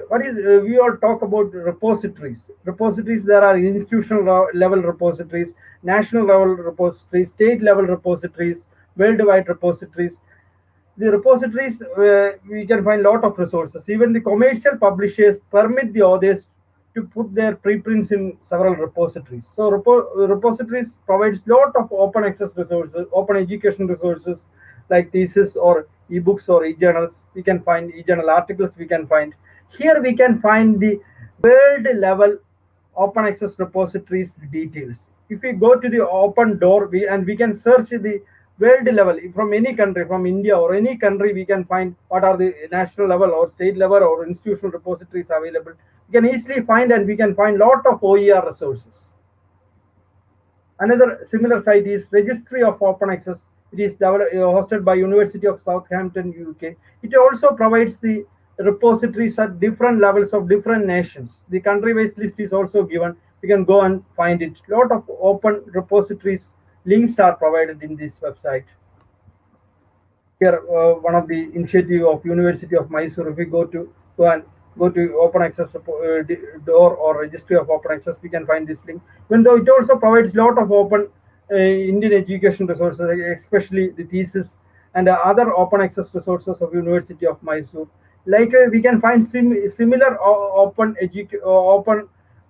What is we all talk about repositories. Repositories, there are institutional level repositories, national level repositories, state level repositories, worldwide repositories. The repositories, we can find lot of resources. Even the commercial publishers permit the authors to put their preprints in several repositories. So repositories provides lot of open access resources, open education resources like thesis or ebooks or e-journals. We can find e-journal articles we can find. Here we can find the world level open access repositories details. If we go to the open door, we can search the world level from any country, from India or any country, we can find what are the national level or state level or institutional repositories available. We can easily find, and we can find lot of OER resources. Another similar site is Registry of Open Access. It is hosted by University of Southampton, UK. It also provides the repositories at different levels of different nations. The country-wise list is also given. You can go and find it. A lot of open repositories links are provided in this website. Here, one of the initiative of University of Mysore. If we go to open access door or registry of open access, we can find this link. Even though it also provides lot of open Indian education resources, especially the thesis and other open access resources of University of Mysore. Like we can find similar open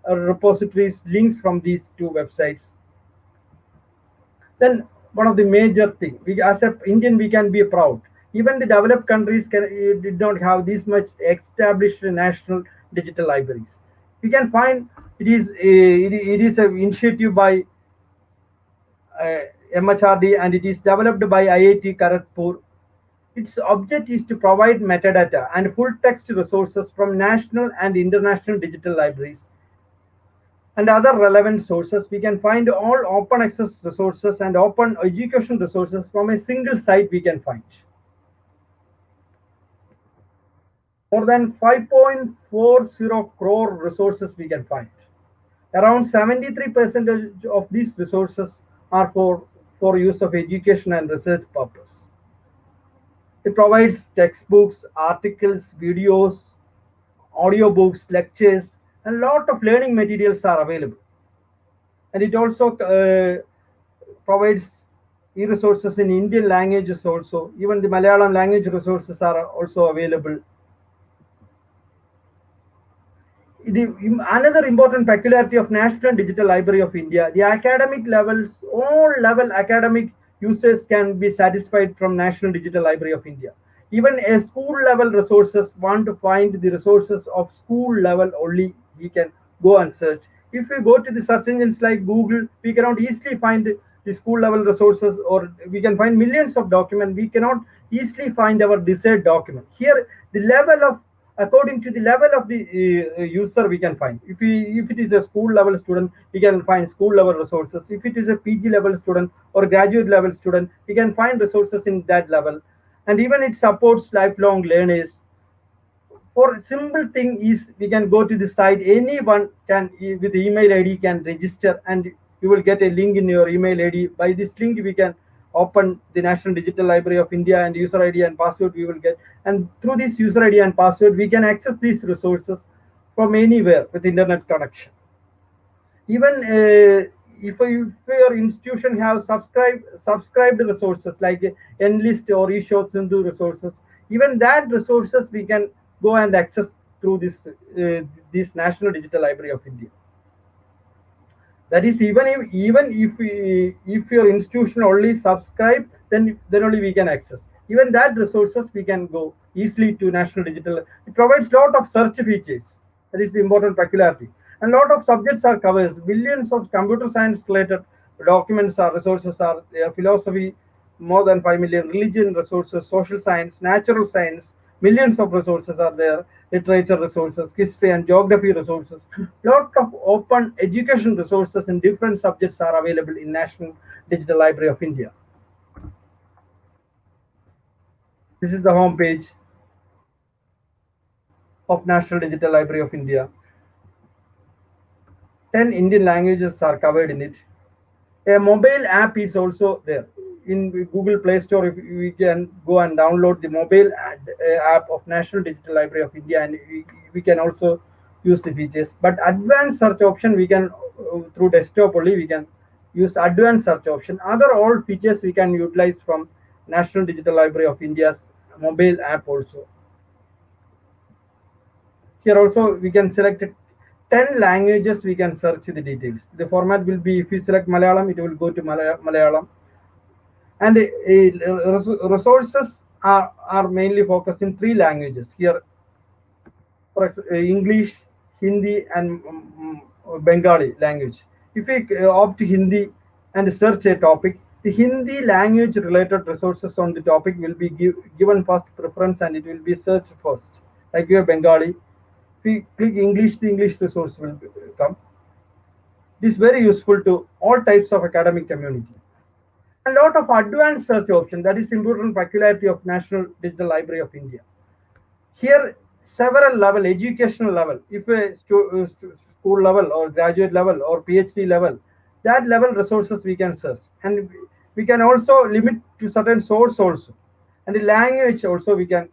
repositories links from these two websites. Then one of the major thing, we as a Indian we can be proud. Even the developed countries did not have this much established national digital libraries. We can find it is an initiative by MHRD, and it is developed by IIT Kharagpur. Its object is to provide metadata and full text resources from national and international digital libraries and other relevant sources. We can find all open access resources and open education resources from a single site we can find. More than 5.40 crore resources we can find. Around 73% of these resources are for use of education and research purpose. It provides textbooks, articles, videos, audiobooks, lectures, and a lot of learning materials are available. And it also provides e-resources in Indian languages also. Even the Malayalam language resources are also available. Another important peculiarity of National Digital Library of India, the academic levels, all level academic users can be satisfied from National Digital Library of India. Even a school level resources want to find the resources of school level only, we can go and search. If we go to the search engines like Google, we cannot easily find the school level resources, or we can find millions of documents. We cannot easily find our desired document. Here, the level of according to the level of the user we can find. If it is a school level student, we can find school level resources. If it is a PG level student or graduate level student, we can find resources in that level. And even it supports lifelong learners. For simple thing is, we can go to the site, anyone can with email ID can register, and you will get a link in your email ID. By this link we can open the National Digital Library of India, and user ID and password we will get, and through this user ID and password we can access these resources from anywhere with internet connection. Even if your institution have subscribed resources like Enlist or eShow Sindhu resources, even that resources we can go and access through this National Digital Library of India. That is, if your institution only subscribe, then only we can access. Even that resources we can go easily to National Digital. It provides lot of search features. That is the important peculiarity. And lot of subjects are covered. Millions of computer science related documents or resources are there. Philosophy, more than 5 million. Religion resources, social science, natural science, millions of resources are there. Literature resources, history and geography resources. Lot of open education resources in different subjects are available in National Digital Library of India. This is the home page of National Digital Library of India. 10 Indian languages are covered in it. A mobile app is also there. In Google Play Store, if we can go and download the mobile app of National Digital Library of India, and we can also use the features. But advanced search option, we can through desktop only we can use advanced search option. Other all features we can utilize from National Digital Library of India's mobile app also. Here also we can select 10 languages, we can search the details. The format will be, if you select Malayalam, it will go to Malayalam. And resources are mainly focused in 3 languages. Here, for example, English, Hindi, and Bengali language. If we opt Hindi and search a topic, the Hindi language related resources on the topic will be given first preference, and it will be searched first. Like we have Bengali, if we click English, the English resource will come. This is very useful to all types of academic community. A lot of advanced search option, that is important peculiarity of National Digital Library of India. Here several level, educational level, if a school level or graduate level or PhD level, that level resources we can search, and we can also limit to certain source also, and the language also we can.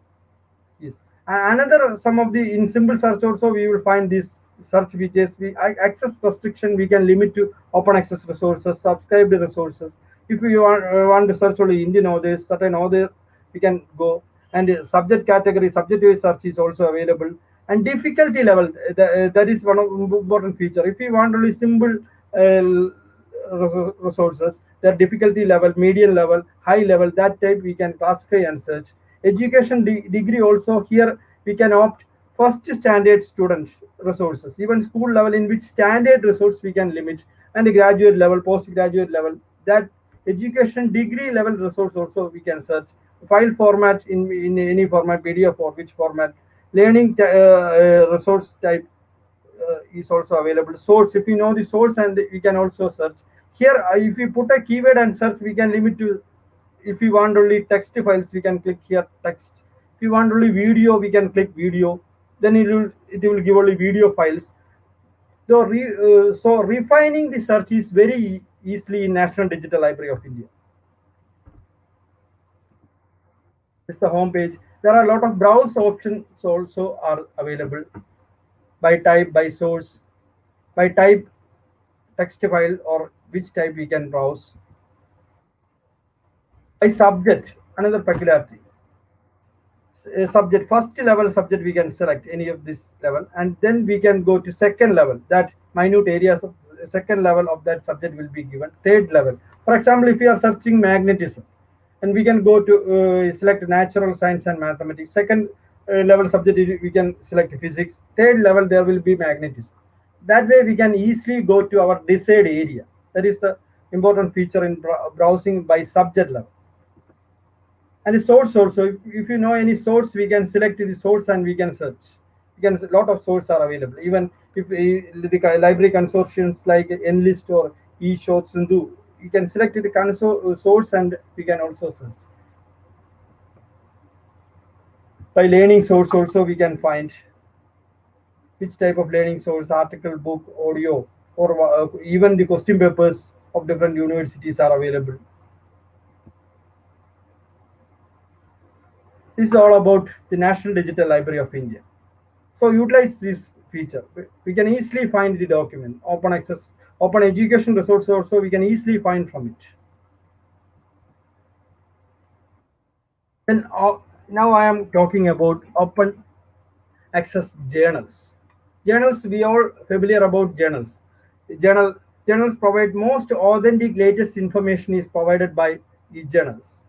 Yes. And another some of the in simple search also we will find this search features. We access restriction we can limit to open access resources, subscribed resources. If we want to search only Indian authors, certain author we can go. And subject category, subject based search is also available. And difficulty level, that is one of important feature. If we want only simple resources, their difficulty level, medium level, high level, that type we can classify and search. Education degree also, here we can opt first standard student resources, even school level in which standard resource we can limit, and the graduate level, postgraduate level, that education degree level resource also we can search. File format in any format, PDF or which format, learning resource type is also available. Source, if you know the source, and we can also search. Here, if we put a keyword and search, we can limit to, if you want only text files, we can click here text. If you want only video, we can click video. Then it will give only video files. So refining the search is very easily in National Digital Library of India. It's the home page. There are a lot of browse options also are available, by type, by source, by type, text file, or which type we can browse, by subject. Another peculiarity, subject, first level subject we can select any of this level, and then we can go to second level, that minute areas of second level of that subject will be given. Third level, for example, if we are searching magnetism, and we can go to select natural science and mathematics. Second level subject we can select physics. Third level there will be magnetism. That way we can easily go to our desired area. That is the important feature in browsing by subject level. And the source also, if you know any source, we can select the source and we can search. We can, a lot of sources are available. Even if the library consortiums like Enlist or eShotsundu, you can select the source and we can also search. By learning source also we can find which type of learning source, article, book, audio, or even the question papers of different universities are available. This is all about the National Digital Library of India. So utilize this feature. We can easily find the document, open access, open education resource also we can easily find from it. Then now I am talking about open access journals. Journals, we are familiar about journals. Journal Journals provide most authentic latest information is provided by e-journals.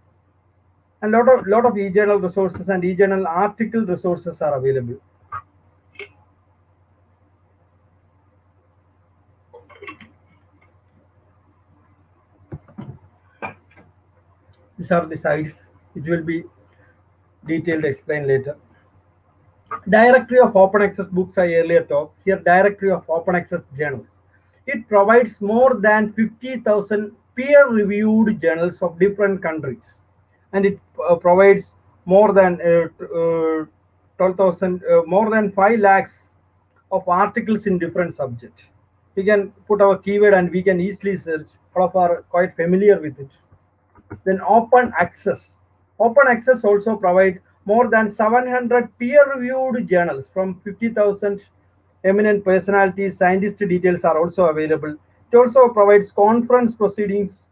And lot of e-journal resources and e-journal article resources are available. These are the sites. It will be detailed explained later. Directory of open access books I earlier talked. Here directory of open access journals. It provides more than 50,000 peer reviewed journals of different countries, and it provides more than 12,000, more than 5 lakhs of articles in different subjects. We can put our keyword and we can easily search. All of are quite familiar with it. Then open access. Open access also provide more than 700 peer-reviewed journals from 50,000 eminent personalities. Scientist details are also available. It also provides conference proceedings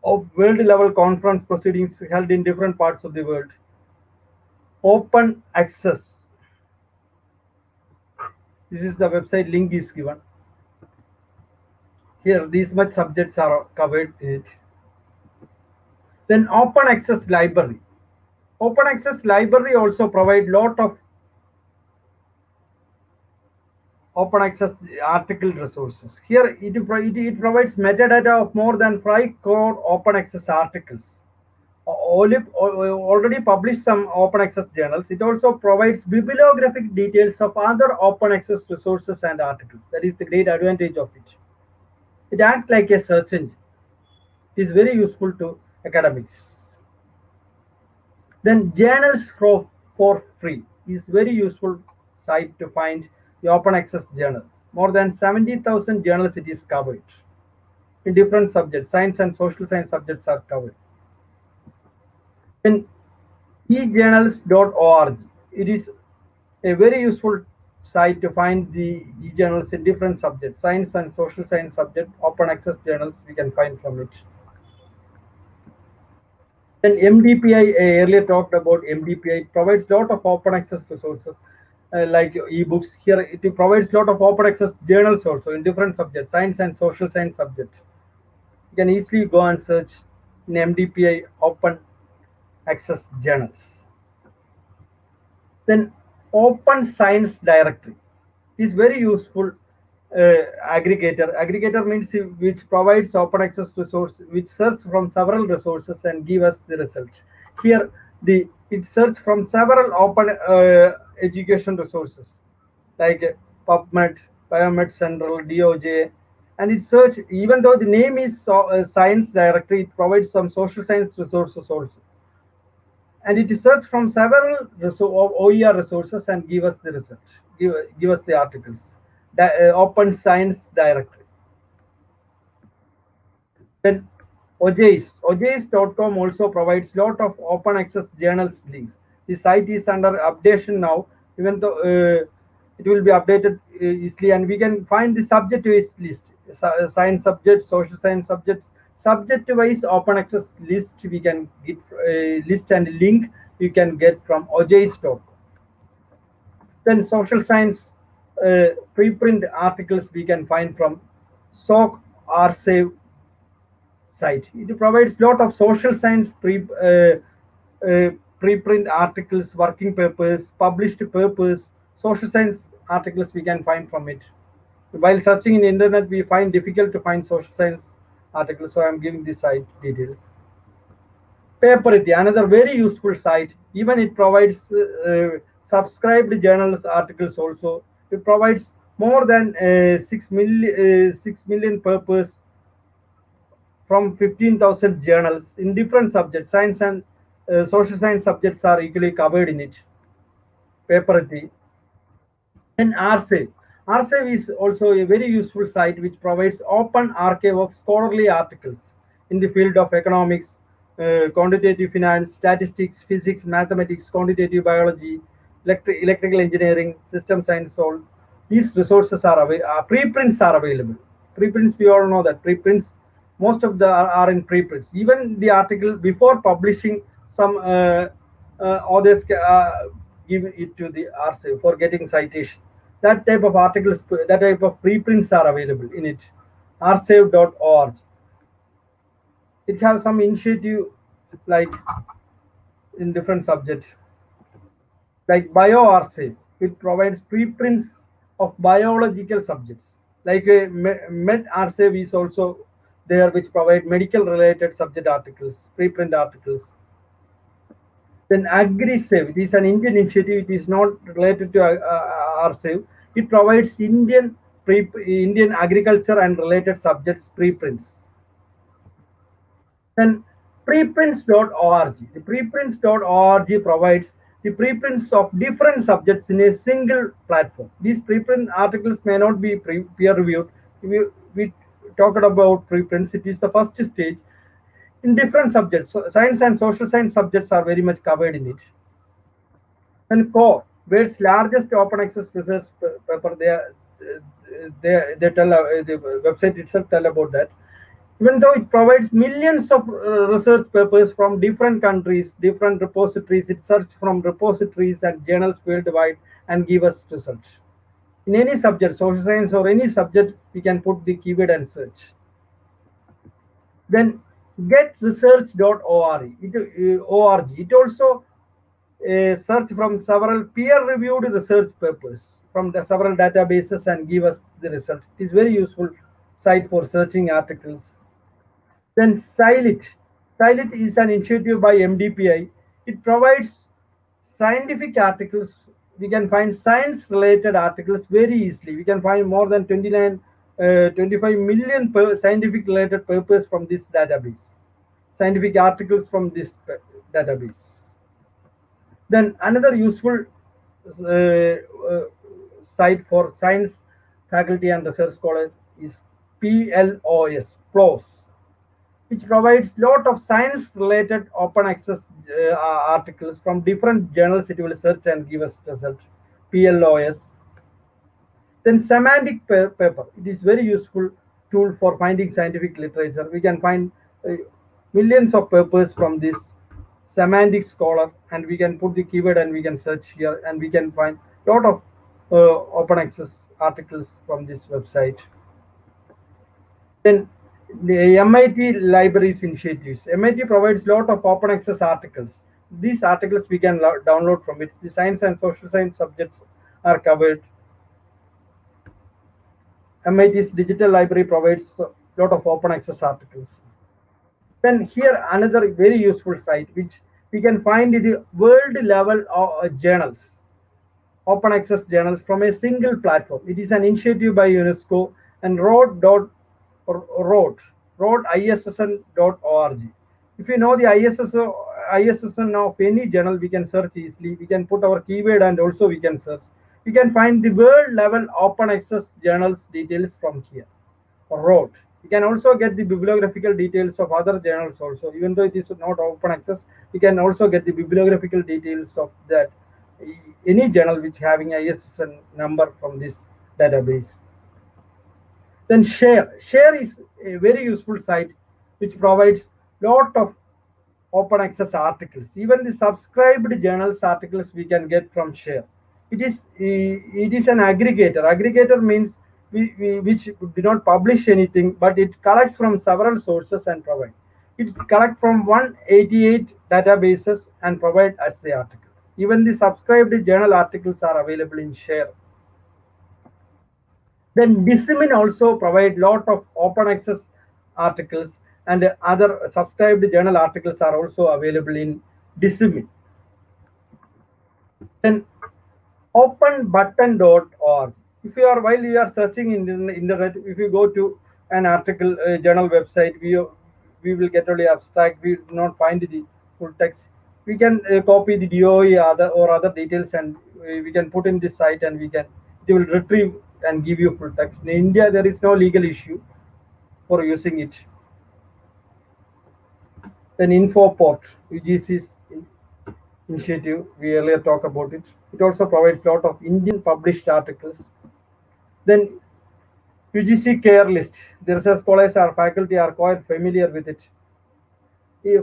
of world-level conference proceedings held in different parts of the world. Open access. This is the website link is given. Here, these much subjects are covered in it. Then open access library. Open access library also provide lot of open access article resources. Here it provides metadata of more than 5 crore open access articles. Already published some open access journals. It also provides bibliographic details of other open access resources and articles. That is the great advantage of it. It acts like a search engine. It is very useful to academics. Then journals for free. is very useful site to find the open access journals. More than 70,000 journals it is covered in different subjects. Science and social science subjects are covered. Then ejournals.org. It is a very useful site to find the e-journals in different subjects. Science and social science subject, open access journals we can find from it. Then MDPI, I earlier talked about MDPI. It provides a lot of open access resources like ebooks. Here it provides a lot of open access journals also in different subjects, science and social science subjects. You can easily go and search in MDPI open access journals. Then Open Science Directory is very useful aggregator. Aggregator means which provides open access resource, which search from several resources and give us the result. Here, it search from several open education resources like PubMed, Biomed Central, DOJ, and it search. Even though the name is Science Directory, it provides some social science resources also, and it is searched from several OER resources and give us the research, give us the articles. The Open Science Directory. Then OJIS.com also provides lot of open access journals links. The site is under updation now, even though it will be updated easily, and we can find the subject wise list, science subjects, social science subjects, subject wise open access list we can get list and link you can get from OJIS.com. Then social science preprint articles we can find from SOC RSave site. It provides lot of social science preprint articles, working papers, published papers, social science articles we can find from it. While searching in the internet, we find difficult to find social science articles, so I am giving this site details. Paperity, another very useful site. Even it provides subscribed journals articles also. It provides more than 6 million papers from 15,000 journals in different subjects. Science and social science subjects are equally covered in it. Paperity. Then RSave. RSave is also a very useful site which provides open archive of scholarly articles in the field of economics, quantitative finance, statistics, physics, mathematics, quantitative biology, electrical engineering, system science, all. These resources are available. Preprints are available. Preprints, we all know that preprints, most of the are in preprints. Even the article before publishing, some authors give it to the RSave for getting citation. That type of articles, that type of preprints are available in it. rsave.org. It has some initiative like in different subjects. Like BioRSave, it provides preprints of biological subjects. Like MedRSave is also there, which provide medical related subject articles, preprint articles. Then AgriSave, it is an Indian initiative. It is not related to RSave. It provides Indian agriculture and related subjects preprints. Then preprints.org. The preprints.org provides the preprints of different subjects in a single platform. These preprint articles may not be peer reviewed. We talked about preprints. It is the first stage in different subjects. So science and social science subjects are very much covered in it. And core, world's largest open access research paper, they tell the website itself tell about that. Even though it provides millions of research papers from different countries, different repositories, it searches from repositories and journals worldwide and give us results. In any subject, social science or any subject, we can put the keyword and search. Then getresearch.org. It also search from several peer-reviewed research papers from the several databases and give us the result. It is very useful site for searching articles. Then SciLit. SciLit is an initiative by MDPI. It provides scientific articles. We can find science-related articles very easily. We can find more than 25 million scientific-related papers from this database. Scientific articles from this database. Then another useful site for science faculty and research scholars is PLOS, which provides lot of science related open access articles from different journals. It will search and give us result. PLOS. Then semantic paper. It is very useful tool for finding scientific literature. We can find uh, millions of papers from this semantic scholar, and we can put the keyword and we can search here, and we can find lot of open access articles from this website. Then the MIT libraries initiatives. MIT provides lot of open access articles. These articles we can download from it. The science and social science subjects are covered. MIT's digital library provides a lot of open access articles. Then here another very useful site which we can find the world level journals, open access journals from a single platform. It is an initiative by UNESCO and wrote issn.org. If you know the ISSN of any journal, we can search easily. We can put our keyword and also we can search. We can find the world level open access journals details from here. Wrote. You can also get the bibliographical details of other journals also. Even though it is not open access, you can also get the bibliographical details of that any journal which having ISSN number from this database. Then share is a very useful site which provides lot of open access articles. Even the subscribed journals articles we can get from share. It is an aggregator. Aggregator means which do not publish anything, but it collects from several sources and provide. It collects from 188 databases and provide as the article. Even the subscribed journal articles are available in share. Then Dissemin also provide lot of open access articles, and other subscribed journal articles are also available in Dissemin. Then openbutton.org. If you are while you are searching in the internet, if you go to an article journal website, we will get only abstract. We do not find the full text. We can copy the DOE other details, and we can put in this site, and it will retrieve and give you full text. In India, there is no legal issue for using it. Then Infoport, UGC's initiative, we earlier talked about it. It also provides a lot of Indian published articles. Then UGC care list. The research scholars or faculty are quite familiar with it.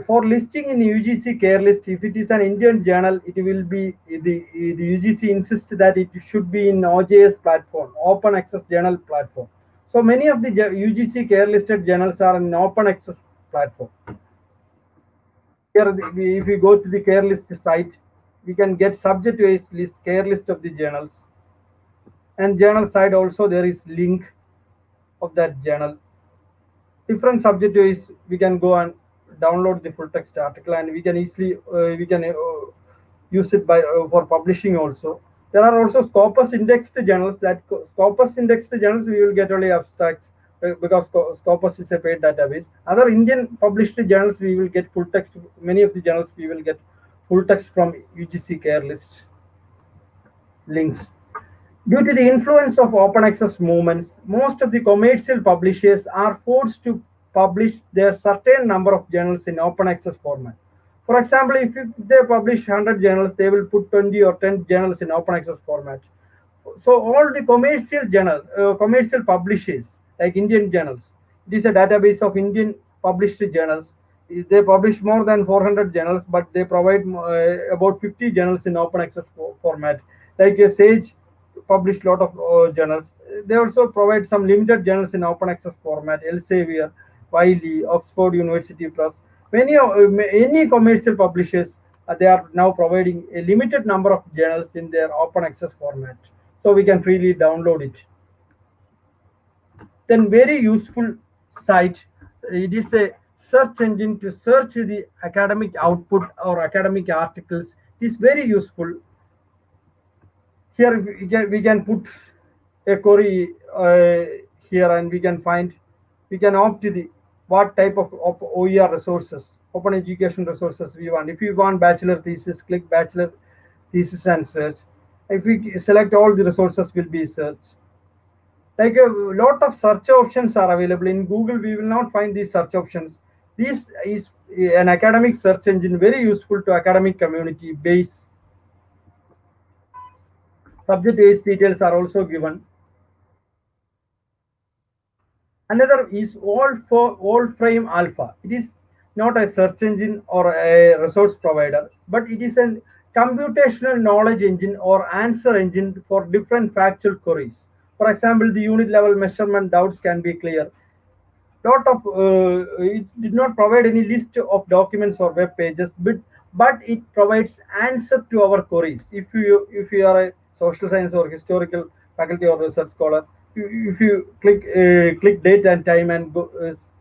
For listing in UGC care list, if it is an Indian journal, it will be the UGC insists that it should be in OJS platform, open access journal platform. So many of the UGC care listed journals are in open access platform. Here, if we go to the care list site, we can get subject wise list, care list of the journals, and journal side also there is link of that journal. Different subject wise, we can go and download the full text article, and we can easily use it by for publishing also. There are also Scopus indexed journals. That Scopus indexed journals we will get only abstracts because Scopus is a paid database. Other Indian published journals we will get full text. Many of the journals we will get full text from UGC care list links. Due to the influence of open access movements, most of the commercial publishers are forced to publish their certain number of journals in open access format. For example, if they publish 100 journals, they will put 20 or 10 journals in open access format. So all the commercial publishers like Indian journals, it is a database of Indian published journals. They publish more than 400 journals, but they provide about 50 journals in open access format. Like a Sage published lot of journals. They also provide some limited journals in open access format. Elsevier, Wiley, Oxford University Press. Any commercial publishers, they are now providing a limited number of journals in their open access format, so we can freely download it. Then very useful site. It is a search engine to search the academic output or academic articles. It is very useful. Here we can put a query here, and we can opt to the what type of OER resources, open education resources we want. If you want bachelor thesis, click bachelor thesis and search. If we select all the resources will be searched. Like a lot of search options are available in Google. We will not find these search options. This is an academic search engine, very useful to academic community base. Subject based details are also given. Another is Wolfram Alpha. It is not a search engine or a resource provider, but it is a computational knowledge engine or answer engine for different factual queries. For example, the unit level measurement doubts can be clear. Lot of it did not provide any list of documents or web pages, but it provides answer to our queries. If you are a social science or historical faculty or research scholar, if you click date and time and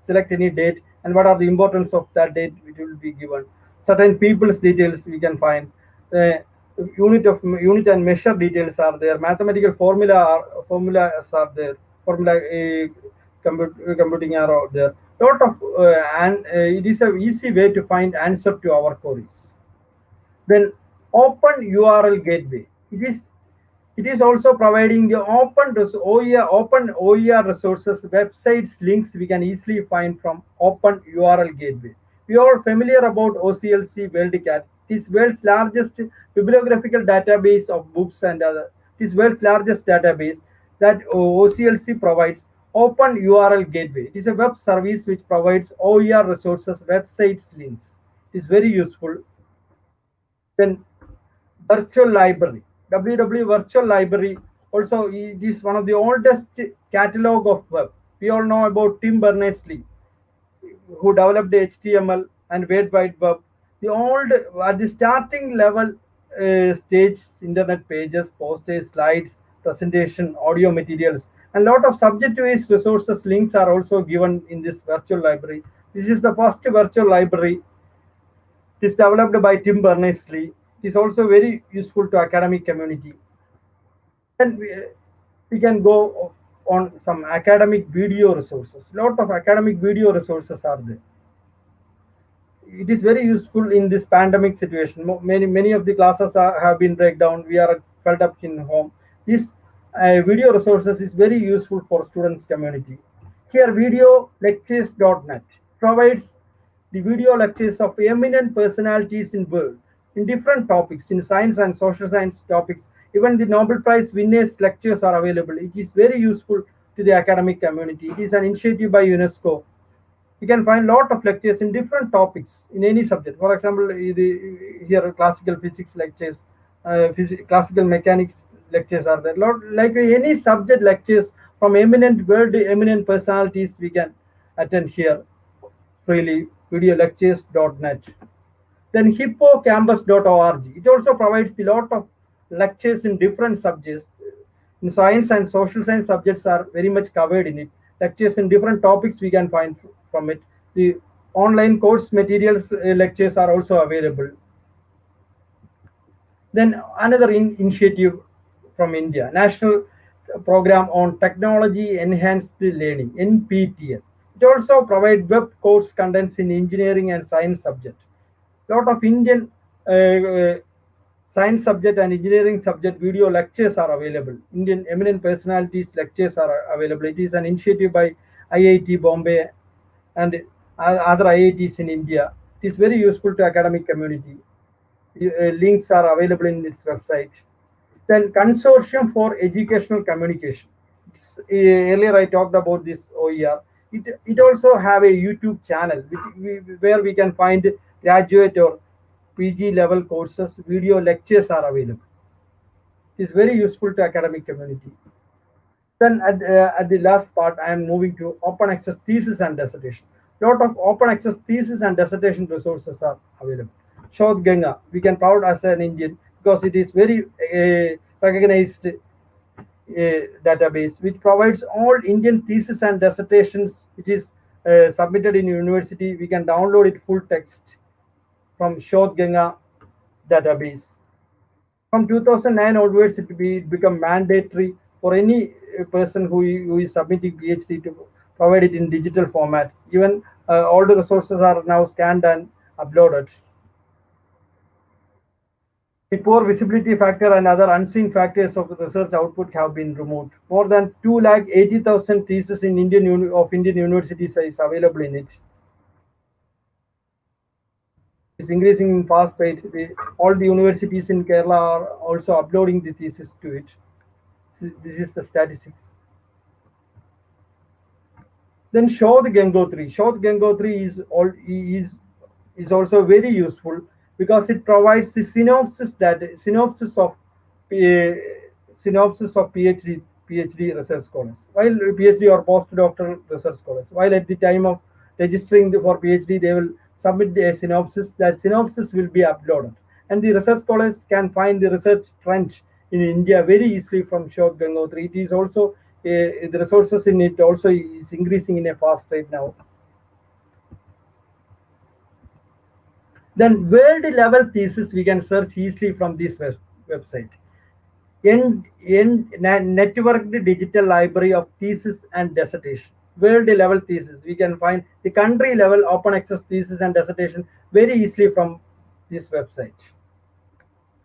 select any date and what are the importance of that date, it will be given. Certain people's details we can find. uh, unit and measure details are there. Mathematical formulas are there. Formula computing are out there. Lot of and it is a easy way to find answer to our queries. Then open URL gateway. It is also providing the open OER resources, websites, links we can easily find from Open URL Gateway. We are familiar about OCLC WorldCat. It is world's largest bibliographical database of books and other. It is world's largest database that OCLC provides. Open URL Gateway. It is a web service which provides OER resources, websites, links. It is very useful. Then virtual library, www virtual library, also it is one of the oldest catalog of web. We all know about Tim Berners-Lee, who developed the HTML and World Wide Web. The old at the starting level stage, internet pages, posters, slides, presentation, audio materials, and lot of subject-based resources links are also given in this virtual library. This is the first virtual library. It is developed by Tim Berners-Lee. It is also very useful to academic community. Then we can go on some academic video resources. Lot of academic video resources are there. It is very useful in this pandemic situation. Many of the classes have been break down. We are fed up in home. This video resources is very useful for students community. Here videolectures.net provides the video lectures of eminent personalities in world in different topics in science and social science topics. Even the Nobel Prize winners lectures are available. It is very useful to the academic community. It is an initiative by UNESCO. You can find lot of lectures in different topics in any subject. For example, here classical physics lectures, classical mechanics lectures are there. Like any subject lectures from eminent personalities we can attend here freely. Videolectures.net. Then hippocampus.org. It also provides a lot of lectures in different subjects. In science and social science subjects are very much covered in it. Lectures in different topics we can find from it. The online course materials lectures are also available. Then another initiative from India, National Program on Technology Enhanced Learning, NPTL. It also provides web course contents in engineering and science subject. Lot of Indian science subject and engineering subject video lectures are available. Indian eminent personalities lectures are available. It is an initiative by IIT Bombay and other IITs in India. It is very useful to academic community. Links are available in its website. Then Consortium for Educational Communication. Earlier I talked about this OER. It also have a YouTube channel where we can find graduate or PG level courses, video lectures are available. It is very useful to academic community. Then at the last part, I am moving to open access thesis and dissertation. Lot of open access thesis and dissertation resources are available. Shodh Ganga, we can proud as an Indian because it is very recognized database which provides all Indian thesis and dissertations which is submitted in university. We can download it full text from Shodh Ganga database. From 2009 onwards, it become mandatory for any person who is submitting PhD to provide it in digital format. Even all the resources are now scanned and uploaded. The poor visibility factor and other unseen factors of the research output have been removed. More than 2,80,000 theses in of Indian universities is available in it. It's increasing in fast rate. All the universities in Kerala are also uploading the thesis to it. This is the statistics. Then Shodh Gangotri. Shodh Gangotri is also very useful because it provides the uh, synopsis of PhD research scholars, while PhD or postdoctoral research scholars. While at the time of registering for PhD, they will submit a synopsis. That synopsis will be uploaded, and the research scholars can find the research trend in India very easily from Shodh Gangotri. It is also the resources in it also is increasing in a fast rate now. Then world level thesis we can search easily from this website. Networked digital library of thesis and dissertation. World level thesis we can find the country level open access thesis and dissertation very easily from this website,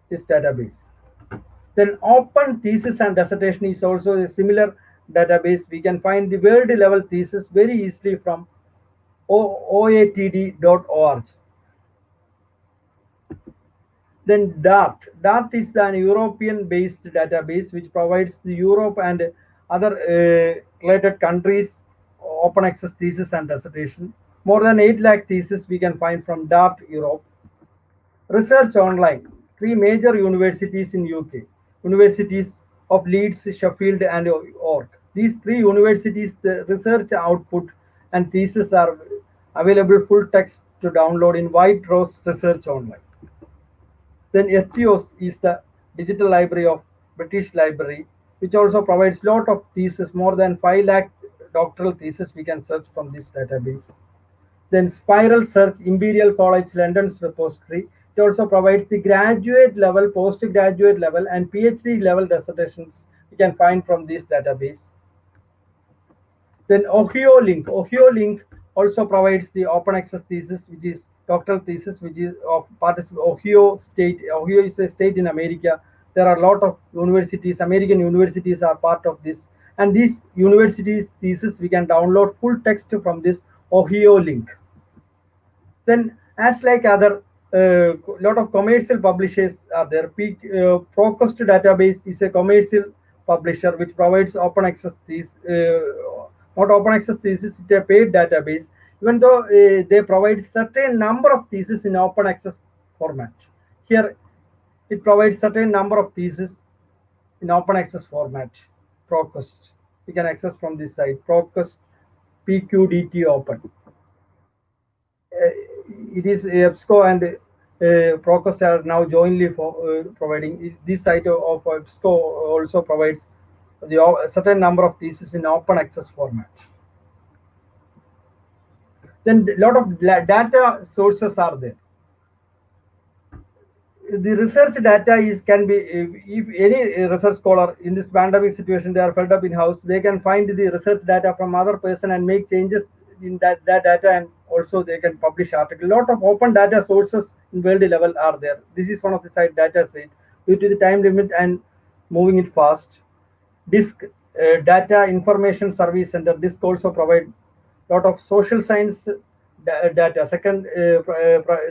this database. Then open thesis and dissertation is also a similar database. We can find the world level thesis very easily from oatd.org. Then DART. DART is an European-based database which provides the Europe and other related countries open access thesis and dissertation. More than 8 lakh theses we can find from DART Europe. Research Online. 3 major universities in UK. Universities of Leeds, Sheffield and York. These 3 universities, the research output and thesis are available full text to download in White Rose Research Online. Then Ethos is the digital library of British Library, which also provides lot of theses, more than 5 lakh doctoral theses we can search from this database. Then Spiral Search, Imperial College London's repository. It also provides the graduate level, postgraduate level, and PhD level dissertations we can find from this database. Then Ohio Link also provides the open access thesis, which is doctoral thesis, which is of Ohio State. Ohio is a state in America. There are a lot of universities, American universities are part of this. And these universities thesis, we can download full text from this Ohio Link. Then as like other lot of commercial publishers are there. Procost database is a commercial publisher which provides open access thesis, not open access thesis, it's a paid database, even though they provide certain number of theses in open access format. Here it provides certain number of theses in open access format. Procost, we can access from this site, Procost PQDT open. It is EBSCO and Procost are now jointly providing. This site of EBSCO also provides the certain number of theses in open access format. Then a lot of data sources are there. The research data can be, if any research scholar in this pandemic situation they are fed up in house, they can find the research data from other person and make changes in that data, and also they can publish article. Lot of open data sources in world level are there. This is one of the site data set. Due to the time limit and moving it fast, DISC, Data Information Service Center, DISC also provide lot of social science data.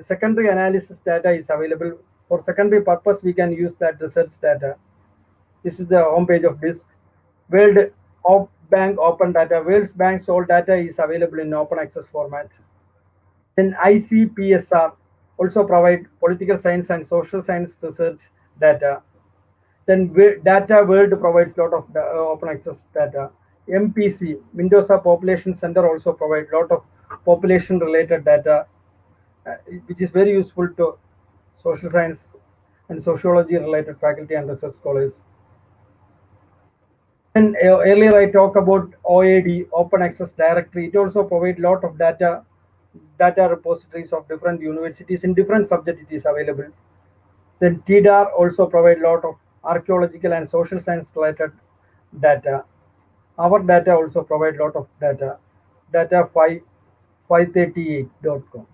Secondary analysis data is available. For secondary purpose, we can use that research data. This is the home page of DISC. World Bank Open Data. World Bank's all data is available in open access format. Then ICPSR also provide political science and social science research data. Then Data World provides lot of open access data. MPC, Mendoza Population Center, also provide lot of population related data, which is very useful to social science and sociology related faculty and research scholars. And earlier I talked about OAD, Open Access Directory. It also provides lot of data repositories of different universities in different subjects it is available. Then TDAR also provide lot of archaeological and social science related data. Our data also provide lot of data. Data 538.com.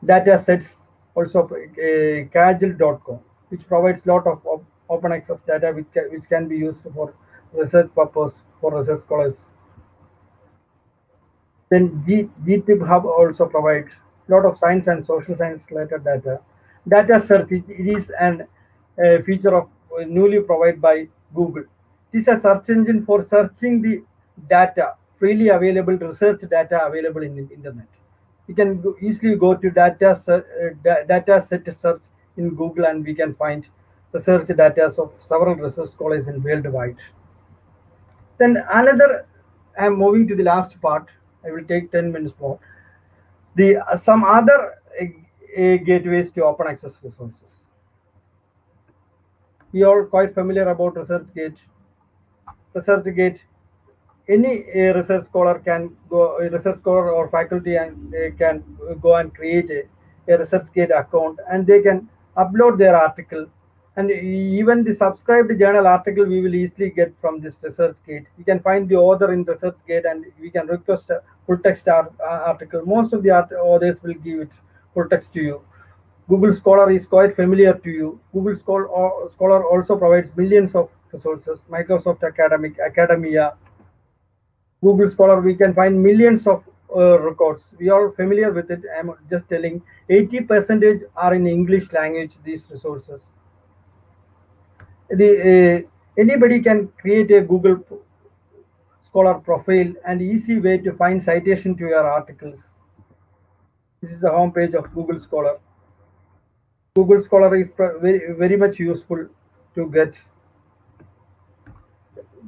Data sets also Kaggle.com. which provides lot of open access data which can be used for research purpose for research scholars. Then GTIB Hub also provides a lot of science and social science related data. Data search it is an feature of newly provided by Google. It is a search engine for searching the data, freely available research data available in the internet. We can easily go to data set search in Google and we can find research data of several research scholars in worldwide. Then another, I'm moving to the last part. I will take 10 minutes more. The some other gateways to open access resources. We are quite familiar about ResearchGate. ResearchGate, any research scholar or faculty and they can go and create a ResearchGate account and they can upload their article. And even the subscribed journal article we will easily get from this ResearchGate. We can find the author in ResearchGate and we can request a full text article. Most of the authors will give it full text to you. Google Scholar is quite familiar to you. Google Scholar also provides millions of resources. Microsoft Academia, Google Scholar, we can find millions of records. We are familiar with it. I'm just telling 80% are in English language, these resources. Anybody can create a Google Scholar profile and easy way to find citation to your articles. This is the home page of Google Scholar. Google Scholar is very much useful to get.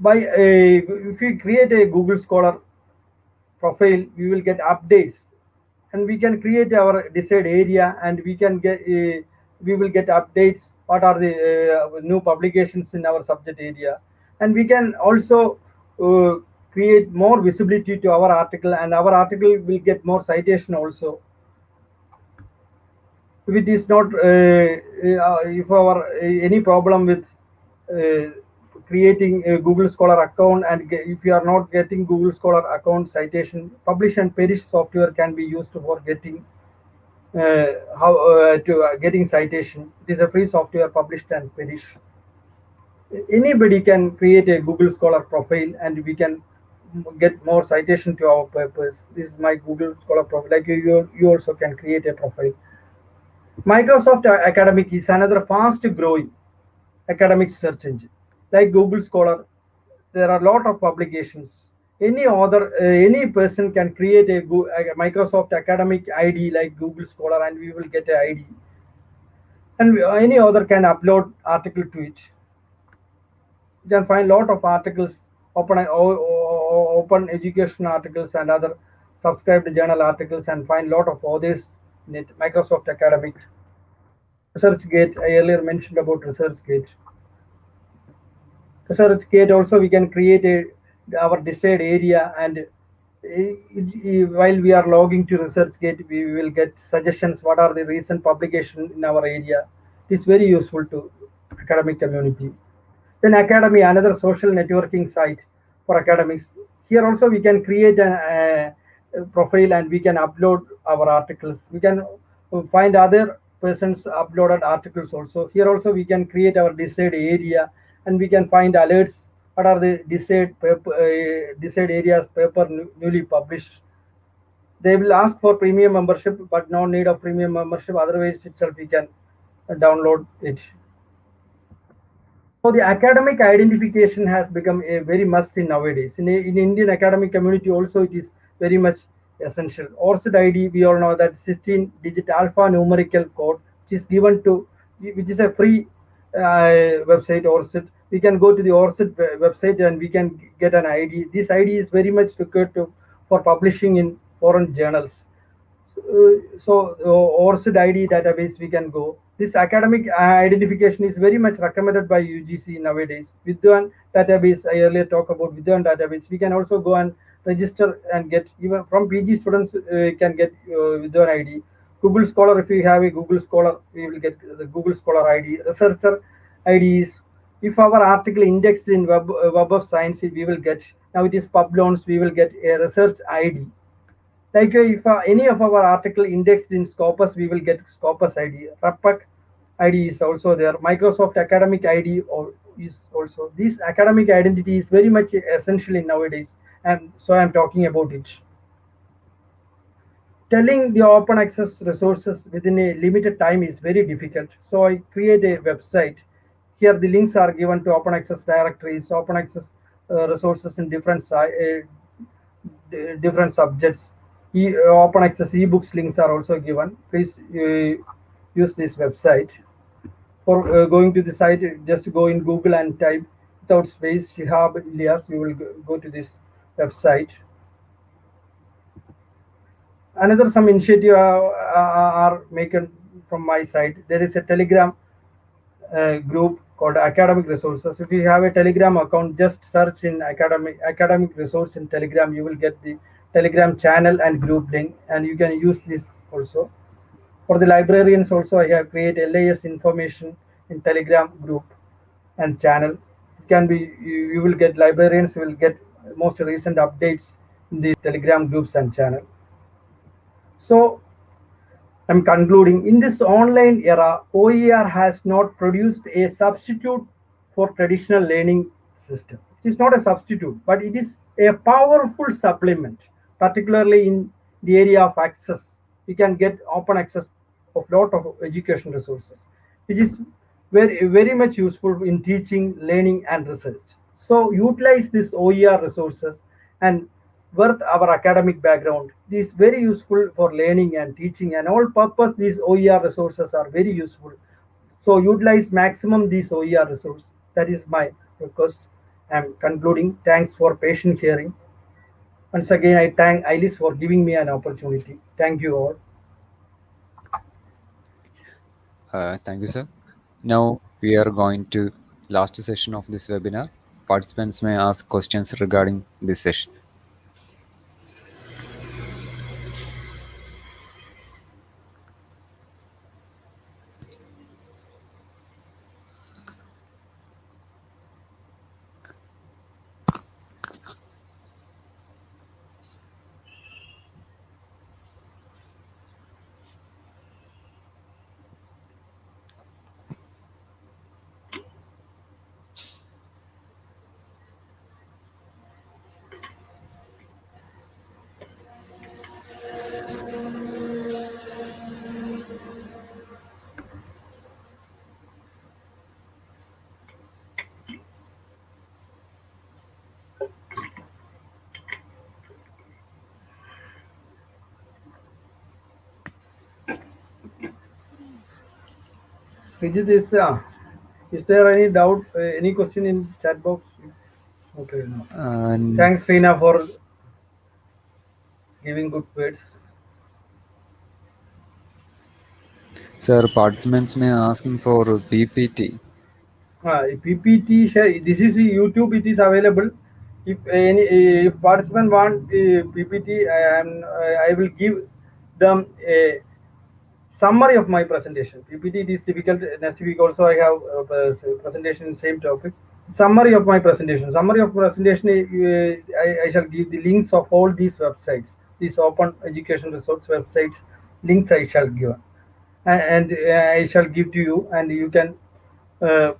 If we create a Google Scholar profile, we will get updates, and we can create our desired area, and we will get updates. What are the new publications in our subject area, and we can also create more visibility to our article, and our article will get more citation also. If it is not, if our any problem with creating a Google Scholar account, and if you are not getting Google Scholar account citation, Publish and Perish software can be used for getting getting citation. It is a free software, Published and Perish. Anybody can create a Google Scholar profile, and we can get more citation to our papers. This is my Google Scholar profile. Like you also can create a profile. Microsoft Academic is another fast growing academic search engine. Like Google Scholar, there are a lot of publications. Any person can create a Microsoft Academic ID like Google Scholar, and we will get an ID. And any other can upload article to it. You can find a lot of articles, open education articles and other subscribed journal articles, and find a lot of others in it. Microsoft Academic, ResearchGate. I earlier mentioned about ResearchGate. ResearchGate also we can create our desired area, and while we are logging to ResearchGate, we will get suggestions. What are the recent publications in our area? It is very useful to academic community. Then Academy, another social networking site for academics. Here also we can create a profile and we can upload our articles. We can find other persons uploaded articles also. Here also we can create our desired area, and we can find alerts. What are the desired areas paper newly published? They will ask for premium membership, but no need of premium membership. Otherwise itself we can download it. So the academic identification has become a very must in nowadays. In Indian academic community also it is very much essential. ORCID ID, we all know that 16-digit alphanumerical code, which is a free website, ORCID. We can go to the ORCID website and we can get an ID. This ID is very much required for publishing in foreign journals. So ORCID ID database we can go. This academic identification is very much recommended by UGC nowadays. Vidwan database, I earlier talked about Vidwan database. We can also go and register and get, even from PG students can get Vidwan ID. Google Scholar, if you have a Google Scholar, we will get the Google Scholar ID. Researcher ID is, if our article indexed in Web of Science, we will get, now it is PubLaunch, we will get a research ID. Like if any of our article indexed in Scopus, we will get Scopus ID. RAPAC, ID is also there. Microsoft Academic ID is also. This academic identity is very much essential in nowadays, and so I'm talking about it. Telling the open access resources within a limited time is very difficult. So I create a website. Here the links are given to open access directories, open access resources in different subjects. Open access ebooks links are also given. Please use this website. For going to the site, just go in Google and type without space Shihab You will go to this website. Another some initiative are making from my side. There is a Telegram group called Academic Resources. If you have a Telegram account, just search in academic resource in Telegram. You will get the Telegram channel and group link, and you can use this also. For the librarians also, I have created LIS information in Telegram group and channel. It can be you will get librarians will get most recent updates in these Telegram groups and channel. So I'm concluding. In this online era, OER has not produced a substitute for traditional learning system. It is not a substitute, but it is a powerful supplement, particularly in the area of access. You can get open access of lot of education resources, which is very much useful in teaching, learning, and research. So utilize these OER resources and worth our academic background. It is very useful for learning and teaching and all purpose. These OER resources are very useful. So utilize maximum these OER resource. That is my request. I'm concluding. Thanks for patient hearing. Once again, I thank ILIS for giving me an opportunity. Thank you all. Thank you, sir. Now we are going to last session of this webinar. Participants may ask questions regarding this session. Srijit, is there any doubt, any question in chat box? Okay, no. And Thanks, Reena, for giving good words. sir, participants may asking for PPT. PPT share. This is YouTube. It is available. If participant want PPT, I will give them a summary of my presentation. PPT it is difficult. Next week also I have a presentation in same topic. Summary of my presentation. Summary of presentation. I shall give the links of all these websites. These open education resource websites. Links I shall give, and I shall give to you, and you can uh,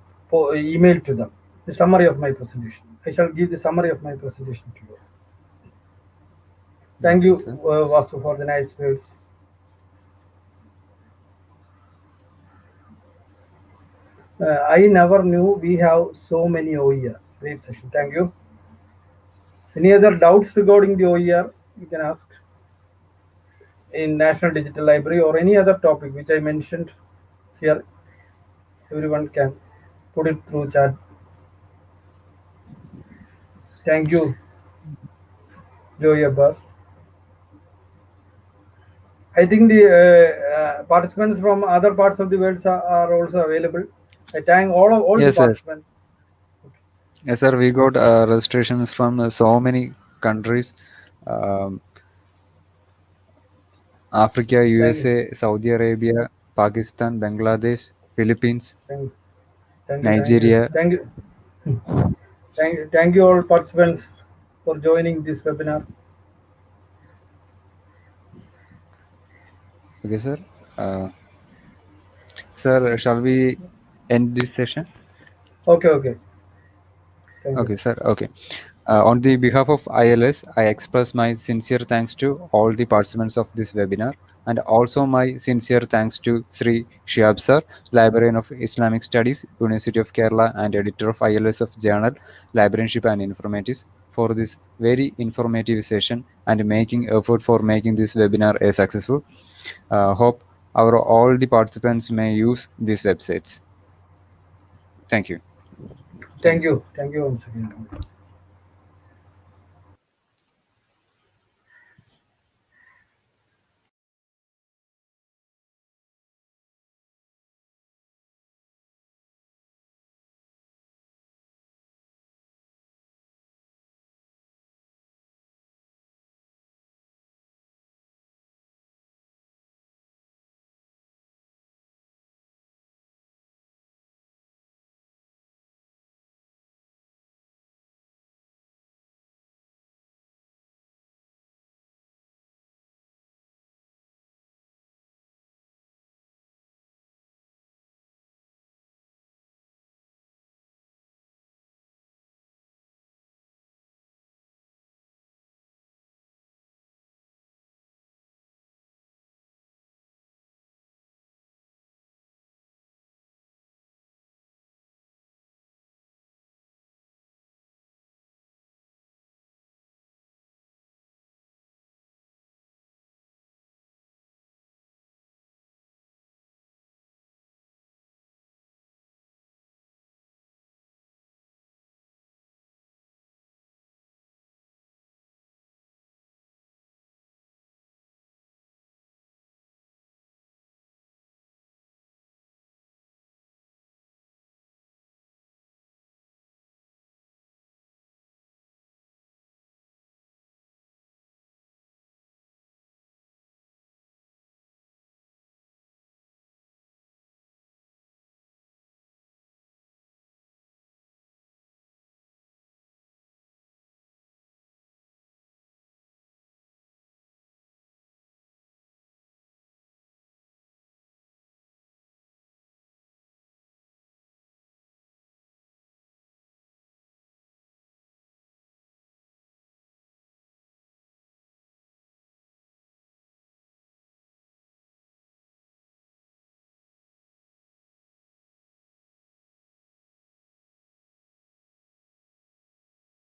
email to them the summary of my presentation. I shall give the summary of my presentation to you. Thank Okay, you, sir. Vasu, for the nice words. I never knew we have so many OER. Great session. Thank you. Any other doubts regarding the OER? You can ask in National Digital Library or any other topic which I mentioned here. Everyone can put it through chat. Thank you, Joey Abbas. I think the participants from other parts of the world are also available. I thank all the Yes, sir. participants. Yes, sir. We got registrations from so many countries. Um, Africa, Thank you, USA, Saudi Arabia, Pakistan, Bangladesh, Philippines, thank you, thank you, thank you, Nigeria. thank you, thank you all participants for joining this webinar. Okay, sir. Uh, sir, shall we end this session? Okay, okay. Thank you. Okay, sir. Okay. On the behalf of ILS, I express my sincere thanks to all the participants of this webinar, and also my sincere thanks to Sri Shihab sir, Librarian of Islamic Studies, University of Kerala, and editor of ILS of journal Librarianship and Informatics, for this very informative session and making effort for making this webinar a successful. Hope our all the participants may use these websites. Thank you. Thank you, sir. Thank you once again.